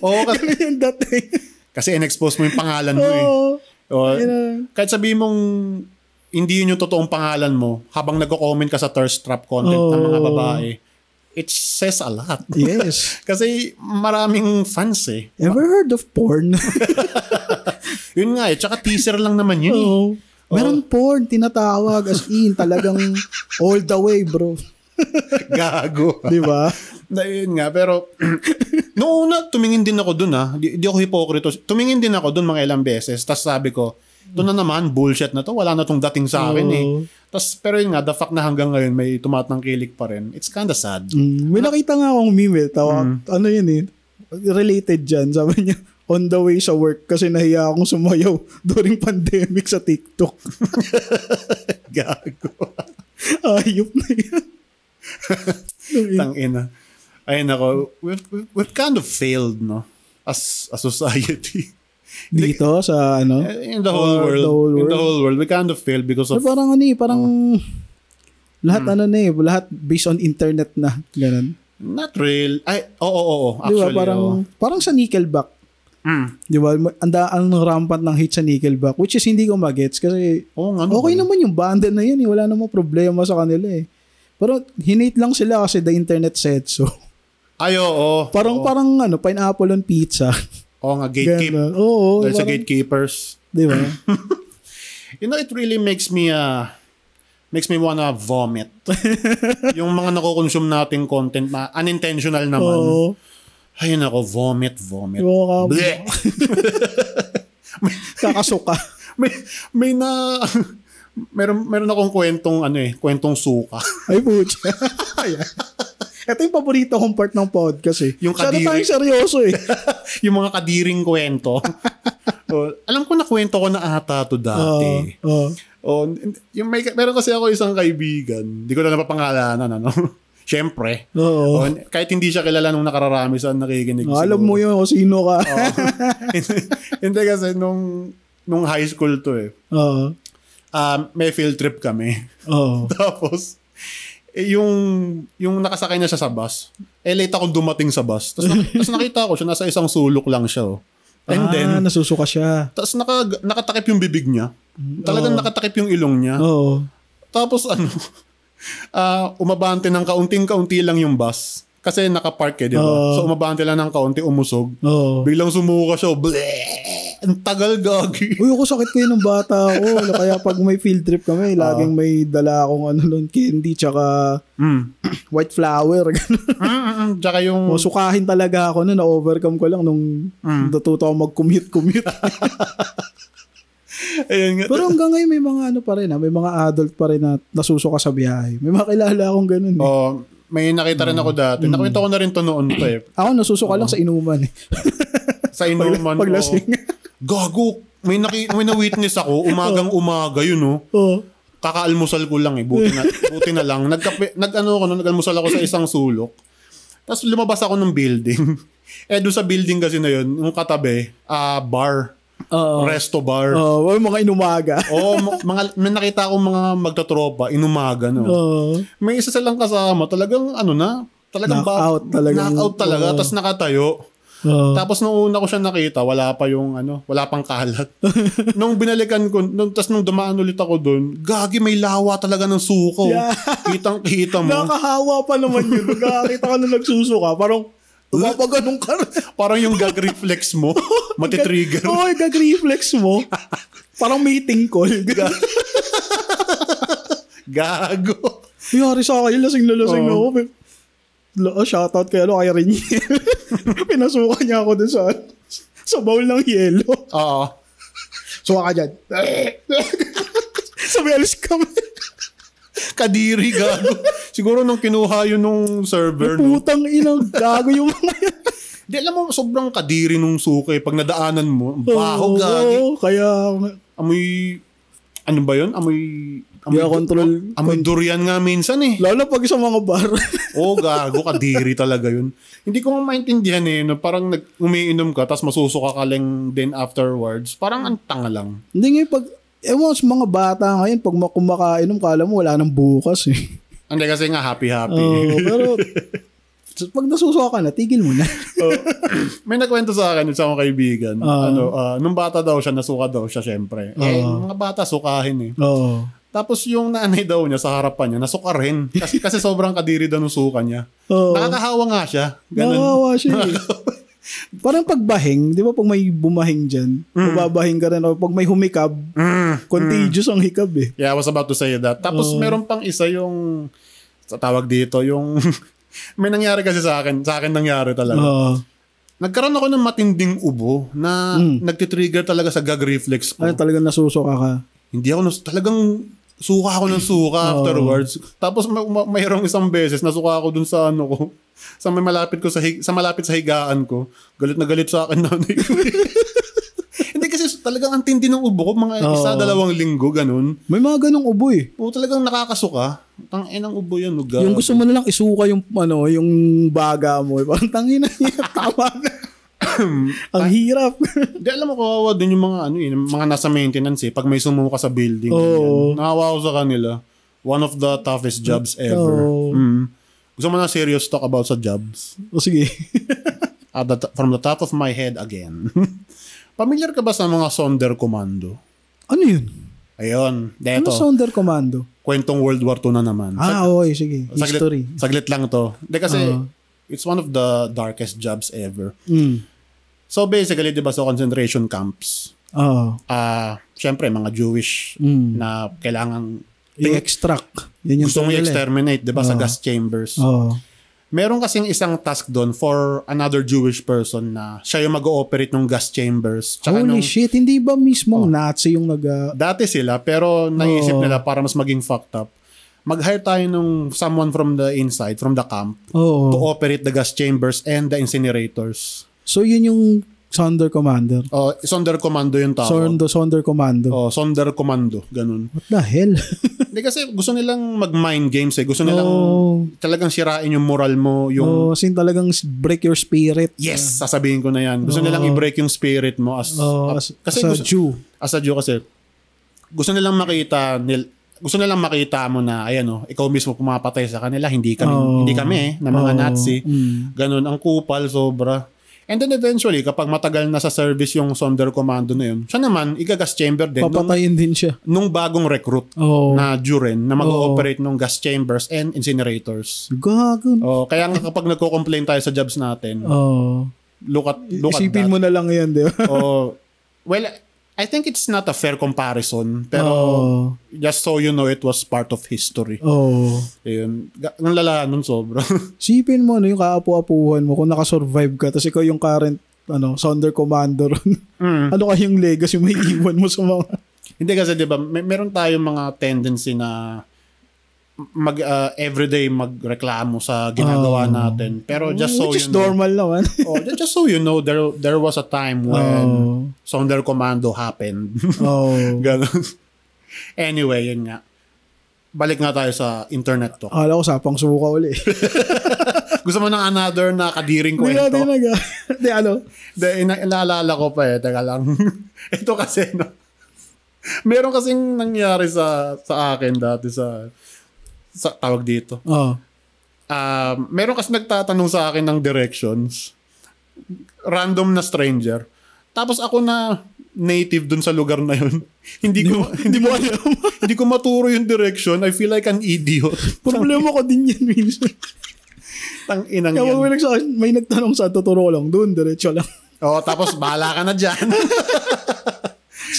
Ganun yung dating. Kasi in-expose mo yung pangalan mo eh. Kahit sabihin mong hindi yun yung totoong pangalan mo, habang nagko-comment ka sa thirst trap content ng mga babae, it says a lot. Yes. Kasi maraming fans eh. Ever heard of porn? Yun nga eh. Tsaka teaser lang naman yun eh. Meron porn, tinatawag as in, talagang all the way, bro. Gago. Diba? Yun nga, pero noong una, tumingin din ako dun Di ako hipokrito. Tumingin din ako dun mga ilang beses. Tapos sabi ko, ito na naman, bullshit na to. Wala na tong dating sa akin eh. Tapos, pero yun nga, the fact na hanggang ngayon may tumatangkilik pa rin, it's kinda sad. May nakita nga akong meme, ano yun eh, related dyan. Sabi niya, on the way sa work kasi nahiya akong sumayaw during pandemic sa TikTok. Gago. Ayop na yan. Tangina. Ayun ako, we've kind of failed, no? As a society. Dito sa ano? In the whole world. In the whole world. We kind of failed because of... Parang lahat lahat based on internet na. Ganun. Not real. Oo. Actually, diba, parang sa Nickelback. Diba? Ang rampant ng hate sa Nickelback, which is hindi ko magets kasi okay naman yung banda na yun. Wala namang problema sa kanila eh. Pero hinate lang sila kasi the internet said so. Parang pineapple on pizza. Nga, gatekeep. Dahil sa gatekeepers. Di ba? It really makes me wanna vomit. Yung mga nakoconsume nating content na unintentional naman. Ay, nako, vomit. Bleh! Kakasuka. Meron akong kwentong suka. Ay, putya. Ito yung paborito kong part ng podcast eh. Yung kadiri. Sana tayong seryoso eh. Yung mga kadiring kwento. Alam ko na kwento ko na ata to dati. Meron kasi ako isang kaibigan. Hindi ko na napapangalanan. Siyempre. Kahit hindi siya kilala nung nakararami saan nakikinig. Alam mo yun kung sino ka. Hindi kasi nung high school to eh. May field trip kami. Tapos, yung nakasakay na siya sa bus, late ako dumating sa bus. Tapos nakita ko siya, nasa isang sulok lang siya. And then, nasusuka siya. Tapos nakatakip yung bibig niya. Talagang nakatakip yung ilong niya. Tapos umabante ng kaunting-kaunti lang yung bus. Kasi nakapark di ba? So umabante lang ng kaunti, umusog. Biglang sumuka siya. Bleh! Ang tagal, gagi. Uy, ako sakit ko yun ng bata ako. Kaya pag may field trip kami, laging may dala akong candy tsaka white flower. Tsaka yung... Sukahin talaga ako na-overcome ko lang nung natuto ako mag-commute. Ayun nga. Pero hanggang ngayon may mga pa rin, may mga adult pa rin na nasusuka sa biyahe. May mga kilala akong ganun. May nakita rin ako dati. Nakwento ko na rin to noon pa eh. Ako nasusuka lang sa inuman eh. Sa inuman. Paglasing. Gago. May na-witness ako. Umagang-umaga yun Kakaalmusal ko lang eh. Buti na lang. Nag-almusal ako sa isang sulok. Tapos lumabas ako ng building. Doon sa building kasi na yun, yung katabi, bar. Resto bar. Mga inumaga. May nakita akong mga magtatropa, inumaga, May isa silang kasama, talagang knockout talaga. Tapos nakatayo. Tapos nung una ko siya nakita, wala pang kalat. Nung binalikan ko, tapos nung dumaan ulit ako doon, gagi, may lawa talaga ng suko. Yeah. Kitang-kita mo. Nakahawa pa naman yun. Nakakita ka na nagsusuka. Parang tumapaganong ka. Parang yung gag reflex mo, matitrigger. Yung gag reflex mo. Parang meeting call. Gago. Yari sa akin, lasing ako. Shoutout kay Reniel. Pinasukan niya ako dun sa bowl ng yelo. Suka ka dyan. Sabi, alis kami. Kadiri, gago. Siguro nung kinuha yun nung server. Putang inang gago yung mga yan. Di, alam mo, sobrang kadiri nung suka eh. Pag nadaanan mo, baho, gagi. Kaya... Amoy... Ano ba yun? Amoy durian nga minsan eh. Lalo pag sa mga bar. Gago, kadiri talaga yun. Hindi ko maintindihan eh. Parang umiinom ka, tapos masusuka ka lang din afterwards. Parang ang tanga lang. Hindi nga pag... sa mga bata ngayon, pag kumakain, kala mo wala nang bukas eh. Hindi kasi nga happy-happy. Pero pag nasusuka ka na, tigil mo na. May nagkwento sa akin sa mga kaibigan. Nung bata daw siya, nasuka daw siya syempre. Mga bata sukahin eh. Tapos yung nanay daw niya sa harapan niya, nasuka rin. Kasi sobrang kadiri daw ng suka niya. Nakakahawa nga siya. Ganun. Nakakahawa siya eh. Parang pagbahing, di ba pag may bumahing dyan, mababahing ka rin. O pag may humikab, contagious ang hikab eh. Yeah, I was about to say that. Tapos meron pang isa yung, sa tawag dito, yung, may nangyari kasi sa akin nangyari talaga. Nagkaroon ako ng matinding ubo na nagtitrigger talaga sa gag reflex ko. Ay, talagang nasusuka ka? Hindi ako, talagang suka ako ng suka afterwards. Tapos mayroong isang beses nasuka ako dun sa sa may malapit sa higaan ko. Galit na galit sa akin nanay ko. Hindi kasi talagang ang tindi ng ubo ko, mga 1-2 linggo ganun. May mga ganong ubo eh. Talagang nakakasuka. Tangin ang ubo yan, Yung gusto mo na lang isuka yung yung baga mo. Parang tangina niya, tama na. Ang hirap. Di alam mo, kawawa din yung mga nasa maintenance Pag may sumuka sa building. Nakawa ko sa kanila. One of the toughest jobs ever. Gusto mo na serious talk about sa jobs? Sige. From the top of my head again. Familiar ka ba sa mga Sonderkommando? Ano yun? Ayun. Ano Sonderkommando? Kwentong World War II na naman. Okay. Sige. History. Saglit lang to. Kasi it's one of the darkest jobs ever. So basically, di ba sa concentration camps, syempre, mga Jewish na kailangan i-extract. Gusto mong i-exterminate, di ba, sa gas chambers. Meron kasing isang task doon for another Jewish person na siya yung mag-ooperate ng gas chambers. Holy shit, hindi ba mismong Nazi yung Dati sila, pero naisip nila para mas maging fucked up. Mag-hire tayo ng someone from the inside, from the camp, to operate the gas chambers and the incinerators. So yun yung Sonderkommando. Sonderkommando yung tawag. Sonderkommando. Sonderkommando. Ganun. What the hell? Hindi kasi gusto nilang mag-mind games Gusto nilang talagang sirain yung moral mo. Sin talagang break your spirit. Yes, sasabihin ko na yan. Gusto nilang i-break yung spirit mo as a Jew. As a Jew kasi gusto nilang makita mo na ikaw mismo pumapatay sa kanila, hindi kami na mga Nazi. Ganun ang kupal sobra. And then eventually, kapag matagal na sa service yung Sonderkommando na yun, siya naman, gas chamber din. Papatayin din siya. Nung bagong recruit na Juren na mag-ooperate ng gas chambers and incinerators. Gago. Kaya nga kapag nagko-complain tayo sa jobs natin, look at isipin that. mo na lang yan, di ba? Well, I think it's not a fair comparison, pero just so you know, it was part of history. Ayun. Ang lala nun sobra. Sipin mo, yung kaapu-apuhan mo, kung nakasurvive ka, tapos ikaw yung current Sonderkommando ron. Ano kayong legacy may iwan mo sa mga... Hindi kasi, di ba, meron tayong mga tendency na everyday magreklamo sa ginagawa natin. Pero just so which is normal naman. Just so you know, there was a time when Sonderkommando happened. Ganun. Anyway, yun nga. Balik nga tayo sa internet talk. Akala ko sapang suka uli. Gusto mo ng another na kadiring kwento? Hindi, inaalala ko pa Teka lang. Ito kasi, meron kasing nangyari sa akin dati sa tawag dito. Meron kasi nagtatanong sa akin ng directions. Random na stranger. Tapos ako na native dun sa lugar na yun. Hindi mo alam. Hindi ko maturo yung direction. I feel like an idiot. Problema ko din yan minsan. Tang-inang yan. May nagtanong sa tuturo ko lang dun. Diretso lang. Tapos bahala ka na dyan.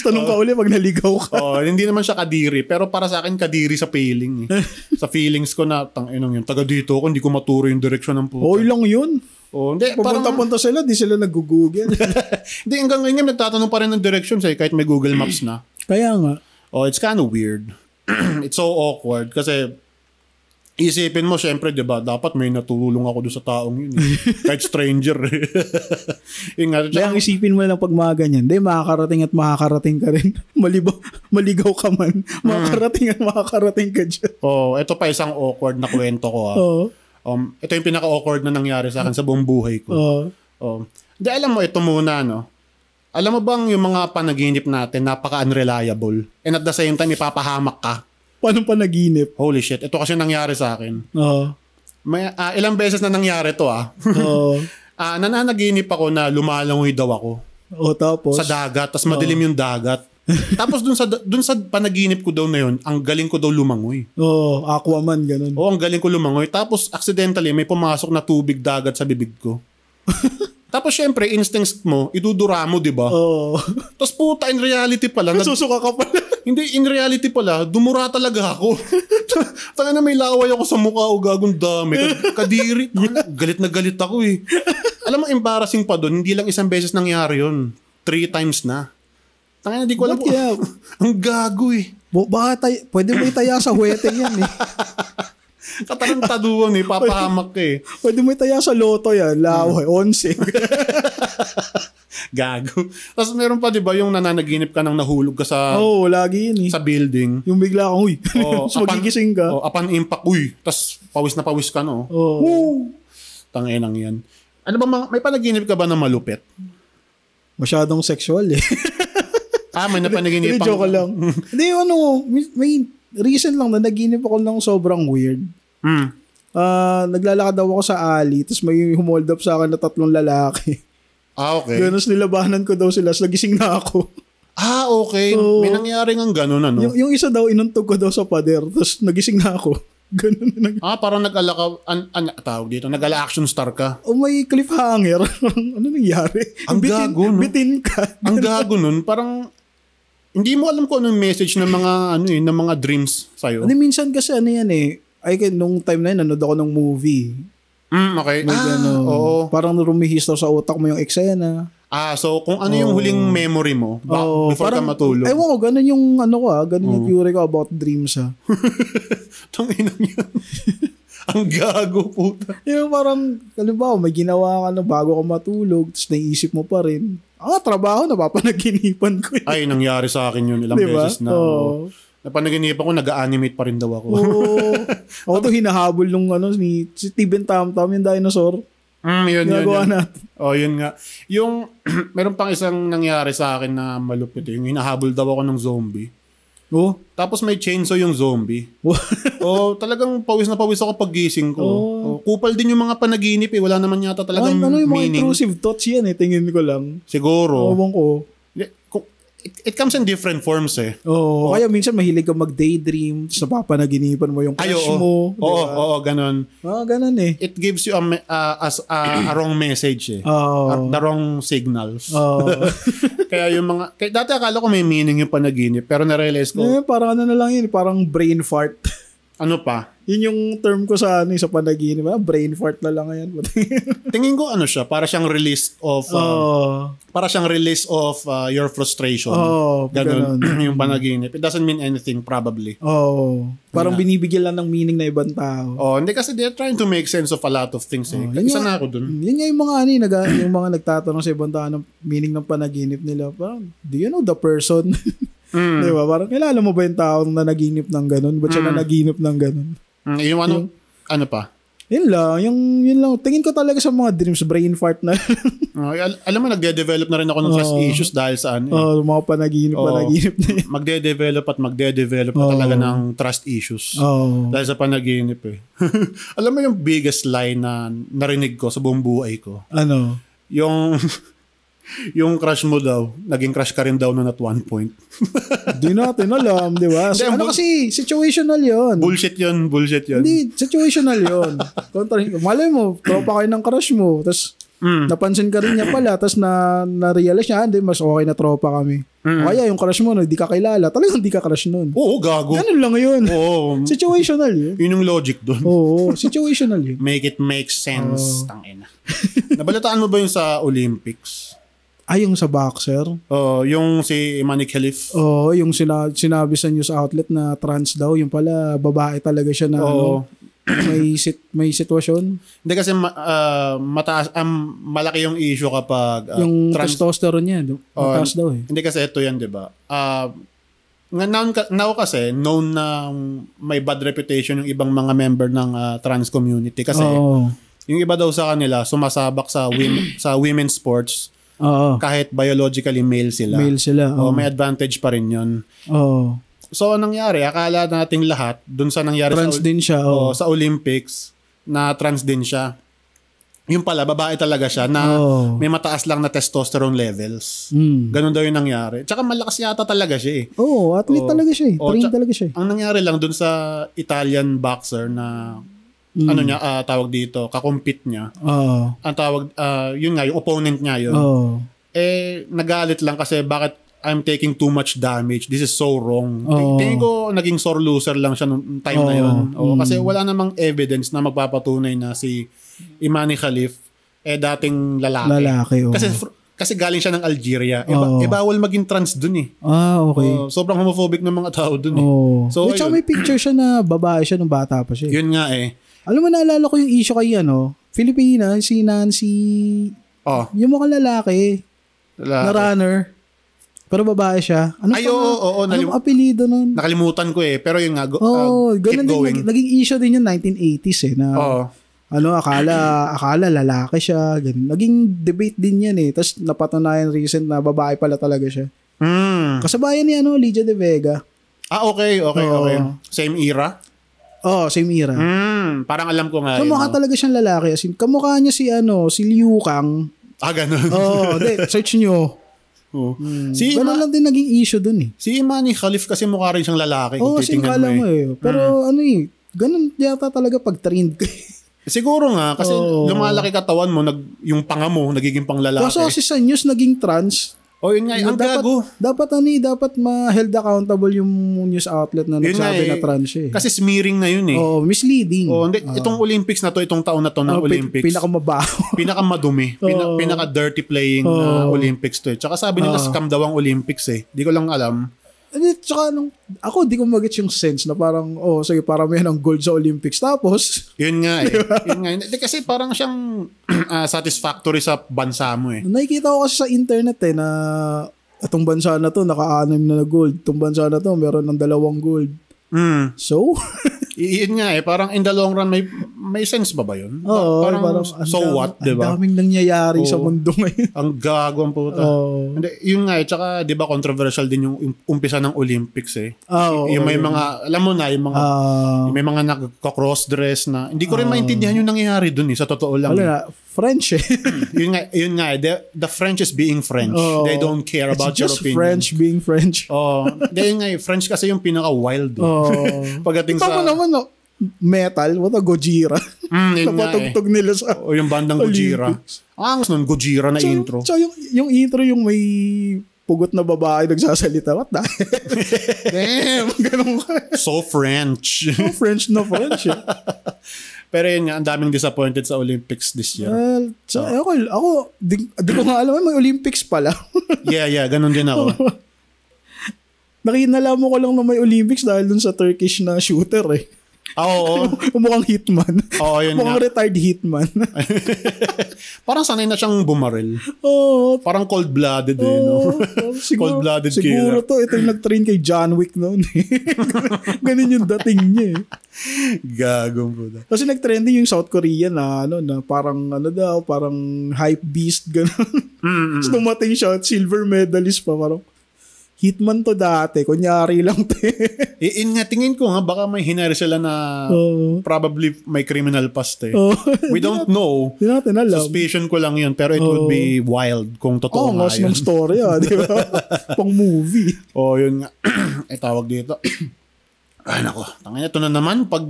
Tanong ka uli pag naligaw ka. Hindi naman siya kadiri. Pero para sa akin, kadiri sa feeling. Sa feelings ko na, tang-inang yun. Taga dito ako, hindi ko maturo yung direction ng puta. Lang yun. Hindi. Pupunta sila, di sila nag-google. Hindi, hanggang ngayon, nagtatanong pa rin ng directions kahit may Google Maps na. Kaya nga. It's kind of weird. It's so awkward. Kasi, isipin mo, syempre, di ba, dapat may natulong ako doon sa taong yun. Kahit stranger. Kaya ang isipin mo lang pag mga ganyan, makakarating ka rin. Maligaw ka man, makakarating ka dyan. Ito pa isang awkward na kwento ko. Ito yung pinaka-awkward na nangyari sa akin sa buong buhay ko. Di alam mo, ito muna, alam mo bang yung mga panaginip natin, napaka-unreliable. And at the same time, ipapahamak ka. Paano panaginip? Holy shit. Ito kasi nangyari sa akin. May, ilang beses na nangyari to nananaginip ako na lumalangoy daw ako. Tapos? Sa dagat. Tapos madilim yung dagat. Tapos dun sa panaginip ko daw na yun, ang galing ko daw lumangoy. Aquaman, ganun. Ang galing ko lumangoy. Tapos accidentally, may pumasok na tubig dagat sa bibig ko. Tapos syempre, instincts mo, idudura mo, di ba? Tapos puta, in reality pala. Nasusuka ka pala. Hindi, in reality pala, dumura talaga ako. Tanga na may laway ako sa mukha o gagong dami. Kadiri. Galit na galit ako Alam mo, embarrassing pa doon. Hindi lang isang beses nangyari yun. 3 times na. Tanga na, di ko alam. Ang gago Pwede mo itaya sa huwete yan Katarantaduan papahamak ka Pwede mo itaya sa loto yan. Laway, 11. Gago. Tapos meron pa, di ba, yung nananaginip ka nang nahulog ka sa... lagi yun sa building. Yung bigla kang, so magigising ka. Upon impact, tapos pawis na pawis ka, no? Woo! Tanginang yan. Ano ba, may panaginip ka ba na malupit? Masyadong sexual eh. May napanaginip pang... Joke lang. Hindi, may recent lang na naginip ako ng sobrang weird. Naglalakad daw ako sa alley, tapos may humold up sa akin na 3 lalaki. Okay. Ganos nilabanan ko daw sila, tapos nagising na ako. Okay. So, may nangyari ng ganun, ano? Yung isa daw, inuntog ko daw sa pader, tapos nagising na ako. Ganun. Parang nag-ala ka, tawag dito, nag-ala action star ka. May cliffhanger. Ano nangyari? Ang gago, no? Bitin ka. Ang gago nun, parang, hindi mo alam kung anong message ng mga, ng mga dreams sa'yo. Minsan kasi yan nung time na yun, nanood ako ng movie. Okay. Oo. Parang rumihis daw sa utak mo yung eksena. So kung ano yung huling memory mo before parang, ka matulog. Ewan ko, ganun yung ganun yung theory ko about dreams Tangina niya. Ang gago, puta. Yung parang, halimbawa, may ginawa ka na bago ka matulog, tapos naisip mo pa rin. Trabaho, napapanaginipan ko yun. Ay, nangyari sa akin yun ilang beses na. Napanaginipan ko, nag-animate pa rin daw ako. Ako to hinahabol nung si Steven Tam-Tam, yung dinosaur. Yun. Natin. Yun nga. Yung, meron pang isang nangyari sa akin na malupit. Yung hinahabol daw ako ng zombie. Tapos may chainsaw yung zombie. Talagang pawis na pawis ako pag gising ko. Kupal din yung mga panaginip Wala naman yata talagang yung meaning. Mga intrusive thoughts yan tingin ko lang. Siguro. Ewan ko. It comes in different forms Kaya minsan mahilig ka mag-daydream, tapos napapanaginipan mo yung crush mo. Oo, ganun. Ganun It gives you a wrong message the wrong signals. Kaya yung mga, dati akala ko may meaning yung panaginip, pero na-realize ko. Parang na lang yun, parang brain fart. Ano pa? Yun yung term ko sa sa panaginip. Brain fart na lang yan. Tingin ko siya, para siyang release of your frustration. Ganun. Yung panaginip. It doesn't mean anything probably. Parang binibigyan lang ng meaning na ibang tao. Hindi kasi they're trying to make sense of a lot of things Isa na ako dun. Yun nga yung mga yung mga nagtatanong sa ibang tao ng meaning ng panaginip nila. Parang, do you know the person? Diba? Parang kilala mo ba yung tao na naginip ng ganun? Ba't siya na naginip ng ganun? Yung ano pa? Yun lang. Yun lang. Tingin ko talaga sa mga dreams, brain fart na. Alam mo, nagde-develop na rin ako ng trust issues dahil sa mga panaginip na yun. Magde-develop na talaga ng trust issues. Dahil sa panaginip Alam mo yung biggest lie na narinig ko sa buong buhay ko? Ano? Yung crush mo daw, naging crush ka rin daw nun at one point. Di natin alam, di ba? Kasi situational yon. Bullshit yun. Hindi, situational yon. Malay mo, tropa kayo ng crush mo, tapos napansin ka rin niya pala, tapos na-realize niya, hindi, mas okay na tropa kami. O kaya yung crush mo, di ka kilala, talagang di ka crush nun. Oo, gago. Ganun lang yun. Situational yun. Yun yung logic dun. Oo, situational yun. Make it make sense. Tangina. Nabalitaan mo ba yung sa Olympics? Yung sa boxer? Yung si Imani Khalif. Yung sinabi sa news outlet na trans daw, yung pala babae talaga siya na may sitwasyon. Hindi kasi mataas, malaki yung issue kapag yung testosterone niya, mataas daw Hindi kasi ito yan, di ba? Now kasi, known na may bad reputation yung ibang mga member ng trans community kasi yung iba daw sa kanila sumasabak sa women's sports. Kahit biologically male sila. May advantage pa rin yun. So, anong nangyari? Akala nating lahat, dun sa nangyari trans din siya. Sa Olympics, na trans din siya. Yung pala, babae talaga siya na may mataas lang na testosterone levels. Ganun daw yung nangyari. Tsaka malakas yata talaga siya athlete talaga siya Trained talaga siya Ang nangyari lang dun sa Italian boxer na tawag dito, kakompete niya. Ang tawag, yun nga, yung opponent niya yun. Nagalit lang kasi bakit I'm taking too much damage. This is so wrong. Tingin ko naging sore loser lang siya nung time na yun. Kasi wala namang evidence na magpapatunay na si Imani Khalif dating lalaki. Kasi galing siya ng Algeria. Bawal maging trans dun okay. Sobrang homophobic ng mga tao dun So, may picture siya na babae siya nung bata pa siya. Yun nga Alam mo, naalala ko yung issue kay Filipina, si Nancy, yung mga lalaki. Na runner. Pero babae siya. Anong apelido nun? Nakalimutan ko pero yun nga, ganun keep going. Naging issue din yung 1980s akala lalaki siya. Ganun. Naging debate din yan eh. Tapos napatunayan recent na babae pala talaga siya. Kasabayan ni Lydia De Vega. Okay. Same era? Same era. Parang alam ko nga. So, mukha talaga siyang lalaki. As in, kamukha niya si Liu Kang. Ganun. Search nyo. Ganun lang din naging issue dun eh. Si Imani Khalif kasi mukha rin siyang lalaki. Kala mo eh. Pero ganun yata talaga pag trained ka. Siguro nga, kasi lumalaki katawan mo, yung panga mo, nagiging pang lalaki. Kaso si sa news naging trans. Yun nga, ang gago. Dapat ma-held accountable yung news outlet na nagsabi na trans siya eh. Kasi smearing na yun eh. Misleading. Itong Olympics na to, itong taon na to ng Olympics. Pinakamabaho. Pinakamadumi. Pinaka-dirty playing na Olympics to eh. Tsaka sabi nila scam daw ang Olympics eh. Di ko lang alam. Tsaka ako di ko magets yung sense na parang, sige, parang may ng gold sa Olympics. Tapos, yun nga eh. Kasi parang siyang satisfactory sa bansa mo eh. Nakikita ko kasi sa internet eh na itong bansa na to, naka-6 na gold. Itong bansa na to, meron ng 2 gold. So? Yun nga eh, parang in the long run, may sense ba yun? Parang so what, diba? Ang daming nangyayari sa mundo ngayon. Ang gago ang puta. Yun nga eh, tsaka diba controversial din yung umpisa ng Olympics eh. Yung may mga, alam mo na, yung may mga nagka-cross-dress na, hindi ko rin maintindihan yung nangyayari dun eh, sa totoo lang. French eh. yun nga the French is being French. They don't care about your opinion. French being French. Yun nga French kasi yung pinaka-wild. Pagdating sa... naman metal, what a Gojira. Napatugtog nila sa yung bandang Gojira. Ang nun, Gojira na intro. So yung intro yung may pugot na babae nagsasalita. What the heck? Damn, ganun ka. So French. So French na French. Pero yun nga, ang daming disappointed sa Olympics this year. Ako, di ko nga alam, may Olympics pala. yeah, ganun din ako. Nakinalaman ko lang na may Olympics dahil dun sa Turkish na shooter eh. Oo. Mukhang hitman. Yun mukhang nga. Retired hitman. Parang sanay na siyang bumaril. Parang cold-blooded eh. No? Cold-blooded siguro killer. Ito yung nag-train kay John Wick noon eh. Ganun yung dating niya eh. Gagong po. Kasi nag-trending yung South Korea na na parang parang hype beast gano'n. So dumating siya, silver medalist pa, parang hitman to dati, kunyari lang to. Tingin ko nga, baka may hinari sila na probably may criminal past eh. We don't know. Hindi natin alam. Suspicion ko lang yun, pero it would be wild kung totoo nga yun. Ng story di ba? Pang movie. Yun nga. Tawag dito. Ay nako, tangina ito na naman. Pag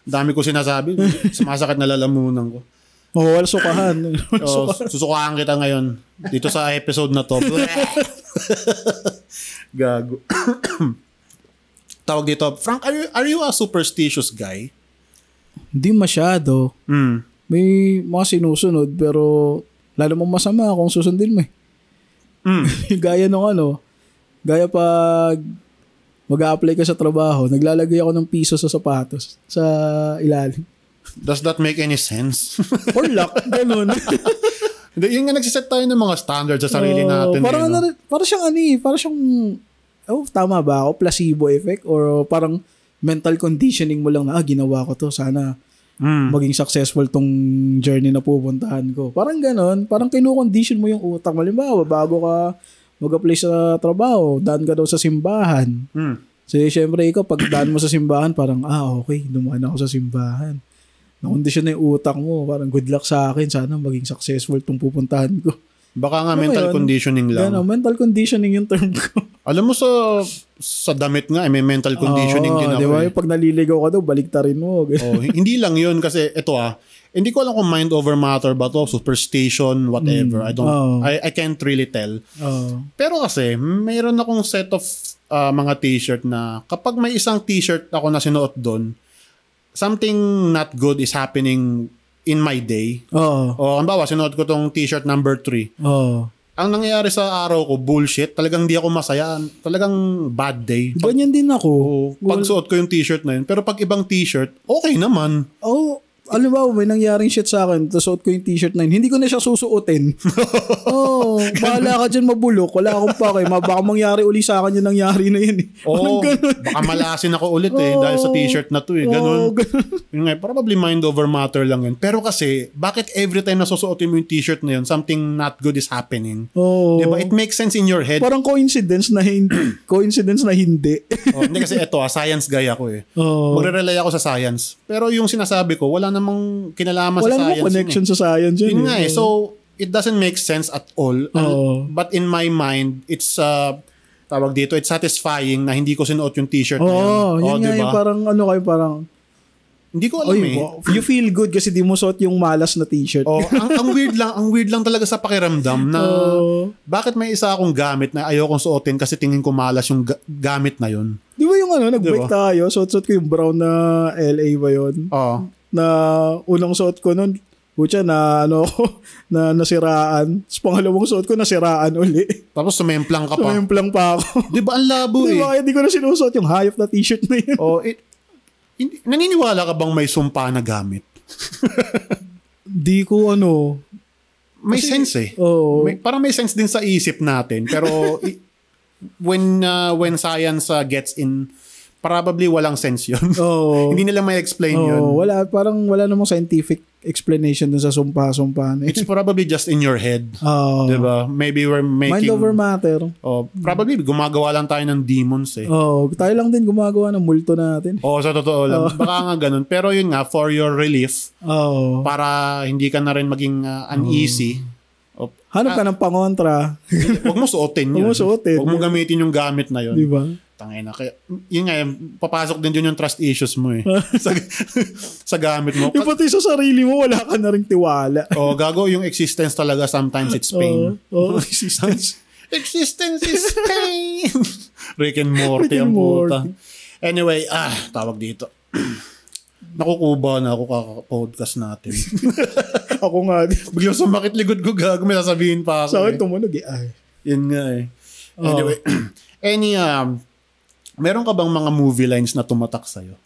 dami ko sinasabi, sumasakit na lalamunan ko. Wala sukahan. Susukahan kita ngayon dito sa episode na to. Gago. Tawag dito, Frank, are you a superstitious guy? Hindi masyado. May mga sinusunod pero lalo mong masama kung susundin mo eh. Gaya gaya pag mag-a-apply ka sa trabaho, naglalagay ako ng piso sa sapatos sa ilalim. Does that make any sense? Or luck, ganun. Yung nga nagsiset tayo ng mga standards sa sarili natin. Parang siyang tama ba ako? Placebo effect? Or parang mental conditioning mo lang na, ginawa ko to. Sana maging successful tong journey na pupuntahan ko. Parang ganun. Parang kinukondition mo yung utak. Malimbawa, bago ka mag-apply sa trabaho, daan ka daw sa simbahan. So, syempre ikaw, pag daan mo sa simbahan, parang, okay, dumaan ako sa simbahan. Nakondisyon na yung utak mo. Parang good luck sa akin. Sana maging successful itong pupuntahan ko. Baka nga mental conditioning lang. Mental conditioning yung term ko. Alam mo sa damit nga, may mental conditioning din ako. Diba? Pag naliligaw ka daw, baliktarin mo. Hindi lang yun kasi ito hindi ko alam kung mind over matter ba to, superstition, whatever. I can't really tell. Pero kasi, mayroon akong set of mga t-shirt na kapag may isang t-shirt ako na sinuot doon, something not good is happening in my day. Halimbawa, sinuot ko tong t-shirt number 3. Ang nangyayari sa araw ko, bullshit. Talagang di ako masaya. Talagang bad day. Ganyan din ako. Pag suot ko yung t-shirt na yun. Pero pag ibang t-shirt, okay naman. Alam ba, may nangyaring shit sa akin, tapos suot ko yung t-shirt na yun. Hindi ko na siya susuotin. Bahala ka dyan mabulok. Wala akong pake. Baka mangyari uli sa akin yung nangyari na yun. Baka malasin ako ulit dahil sa t-shirt na to ganun. Yun nga, probably mind over matter lang yun. Pero kasi, bakit every time nasusuotin mo yung t-shirt na yun, something not good is happening? Diba? It makes sense in your head. Parang coincidence na hindi. Hindi kasi ito, science guy ako Magre-rely ako sa science. Pero yung sinasabi ko, wala namang kinalaman sa science. Wala namang connection sa science yun. Yun nga So, it doesn't make sense at all. But in my mind, it's tawag dito, it's satisfying na hindi ko sinuot yung t-shirt na yun. Yun nga yung parang hindi ko alam You feel good kasi di mo suot yung malas na t-shirt. Ang weird lang talaga sa pakiramdam na bakit may isa akong gamit na ayokong suotin kasi tingin ko malas yung gamit na yun. Di ba yung nag-break tayo, suot ko yung brown na LA ba yun? Na unang suot ko nun, butya na na nasiraan. Tapos pangalawang suot ko nasiraan uli. Tapos sumemplang ka pa. Sumemplang pa ako. Di ba ang labo Di ba kaya di ko na sinusuot yung hayop na t-shirt na yun? Naniniwala ka bang may sumpa na gamit? Di ko may sense parang may sense din sa isip natin. Pero when science gets in, probably walang sense yun. Hindi nila may explain yun. Wala namang scientific explanation dun sa sumpa-sumpa. It's probably just in your head. Diba? Maybe we're making... Mind over matter. Probably gumagawa lang tayo ng demons tayo lang din gumagawa ng multo natin. Sa totoo lang. Baka nga ganun. Pero yun nga, for your relief, para hindi ka na rin maging uneasy, hanap ka ng pangontra. Huwag mo suotin yun. Huwag mo gamitin yung gamit na yun. Diba? Tangina. Kaya, yun nga, papasok din yun yung trust issues mo sa gamit mo. Yung pati sa sarili mo, wala ka na rin tiwala. Gago, yung existence talaga, sometimes it's pain. Existence. Existence is pain. Rick and Morty ang puta. Anyway, tawag dito. Nakukuba na ako kaka-podcast natin. Ako nga. Biglang sumakit likod ko, gago. May sasabihin pa ako. Sa akin tumunog Yun nga Anyway, meron ka bang mga movie lines na tumatak sa'yo?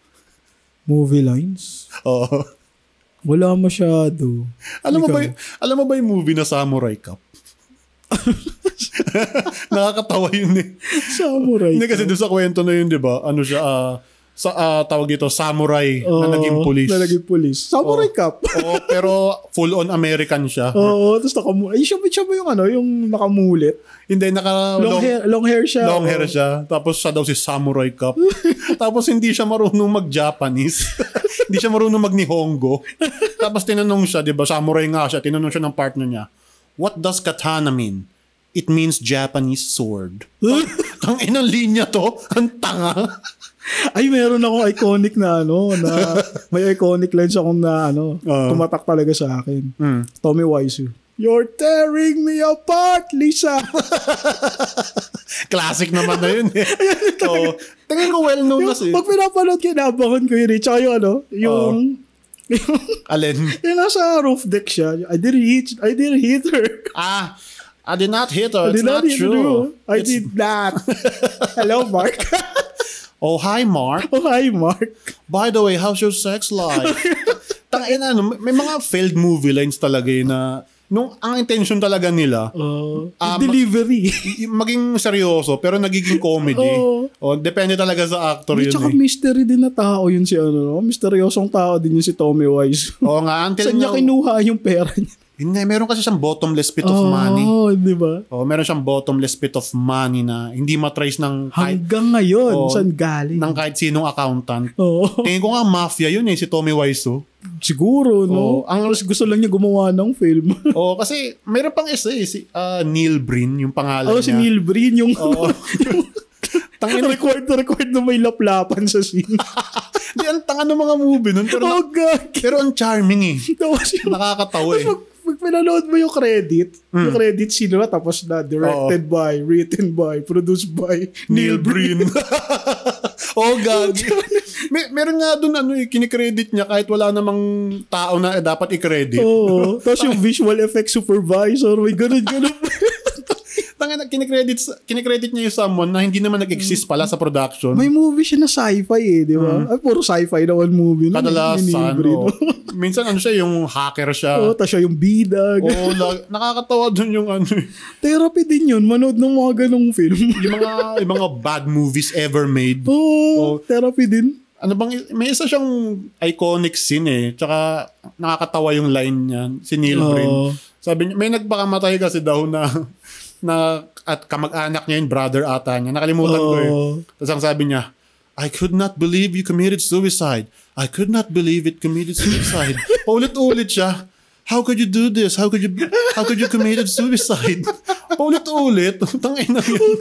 Movie lines? Wala masyado. Alam mo ba yung movie na Samurai Cop? Nakakatawa yun Samurai Cop. Kasi doon sa kwento na yun, di ba? Tawag dito, samurai na naging police. Samurai Cop. Pero full-on American siya. Tapos siya ba yung nakamulit? Hindi, long hair siya. Long hair siya. Tapos siya daw si Samurai Cop. Tapos hindi siya marunong mag-Japanese. Hindi siya marunong mag-Nihongo. Tapos tinanong siya, di ba, samurai nga siya, tinanong siya ng partner niya, what does katana mean? It means Japanese sword. Ang inang linya to, ang tanga. Ay, meron akong iconic na may iconic lines akong na tumatak talaga sa akin. Tommy Wiseau. You're tearing me apart, Lisa. Classic naman na yun tingin ko well-known na siya. Pag pinapanood, kinabangon ko yun tsaka yung alin? Yung nasa roof deck siya. I didn't hit her. I did not hit her. It's not true. I did not. Hello, Mark. Oh, hi, Mark. By the way, how's your sex life? Tangina, may mga failed movie lines talaga na ang intention talaga nila delivery. Maging seryoso pero nagiging comedy. Depende talaga sa actor yun. Tsaka mystery din na tao yun si misteryosong tao din yun si Tommy Wiseau. Nga, until saan niya kinuha yung pera niya? Yun nga, meron kasi siyang bottomless pit of money. Di ba? Meron siyang bottomless pit of money na hindi matrace ng hanggang ngayon, saan galing? Ng kahit sinong accountant. Tingin ko nga mafia yun si Tommy Wiseau. Siguro, no? Ang gusto lang niya gumawa ng film. Kasi meron pang isa si Neil Breen, yung pangalan niya. Si Neil Breen, yung... record na may laplapan sa scene. Di, ang tanga ng mga movie nun. Pero ang charming Nakakatawa Pag pinanood mo yung credit, yung credit scene tapos na directed by, written by, produced by Neil Breen. God. Meron nga dun kinikredit niya kahit wala namang tao na dapat i-credit. Tapos yung visual effects supervisor, may ganun. tangina, kinikredit niya yung someone na hindi naman nag-exist pala sa production. May movie siya na sci-fi di ba? Ay, puro sci-fi na one movie. Kadalasan, minsan siya, yung hacker siya. Tas siya yung bida. Nakakatawa dun yung Therapy din yun, manood ng mga ganong film. yung mga bad movies ever made. Therapy din. May isa siyang iconic scene tsaka nakakatawa yung line niya, si Neil Breen. Sabi niya, may nagpakamatay kasi daw na at kamag-anak niya yung brother ata niya. Nakalimutan ko Tapos ang sabi niya, I could not believe you committed suicide. I could not believe it committed suicide. Paulit-ulit siya. How could you do this? How could you committed suicide? Paulit-ulit. Tangina yun.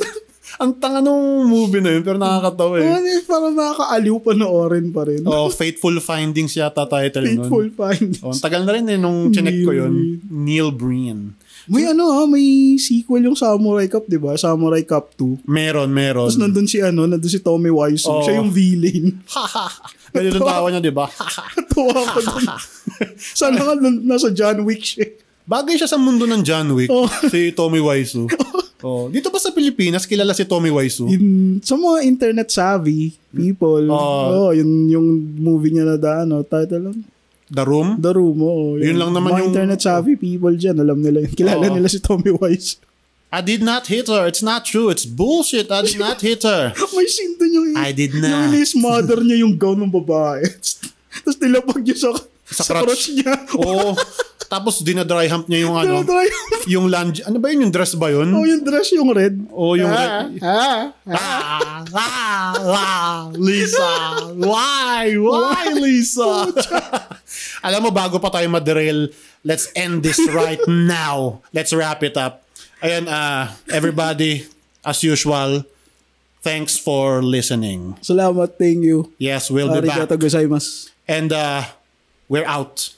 Ang tanga nung movie na yun, pero nakakatawa parang nakakaaliw panoorin pa rin. Fateful Findings yata title nun. Fateful Findings. Ang tagal na rin nung chinek ko yun. Neil Breen. May may sequel yung Samurai Cop, di ba? Samurai Cop 2. Meron. Tapos nandun si Tommy Wiseau. Siya yung villain. Ganyan yung tawa niya, di ba? Tuwa ko dun. Sana ka nasa John Wick siya. Bagay siya sa mundo ng John Wick, si Tommy Wiseau. Dito ba sa Pilipinas, kilala si Tommy Wiseau? Sa mga internet savvy people, yung movie niya na title lang. The Room? The Room, Yun lang naman mga yung internet savvy people dyan, alam nila yun. Kilala nila si Tommy Wiseau. I did not hit her. It's not true. It's bullshit. I did not hit her. May scene dun yung I did not. Yung mother niya yung gown ng babae. Tapos nilapag niya sa crotch niya. Tapos dinadry hump niya yung yung lunge. Ano ba yun? Yung dress ba yun? Yung dress yung red. Yung red. Lisa. Why? Why, Lisa? Alam mo, bago pa tayo ma-derail, let's end this right now. Let's wrap it up. Ayan, everybody, as usual, thanks for listening. Salamat, thank you. Yes, we'll be back. Arigato gozaimasu. And we're out.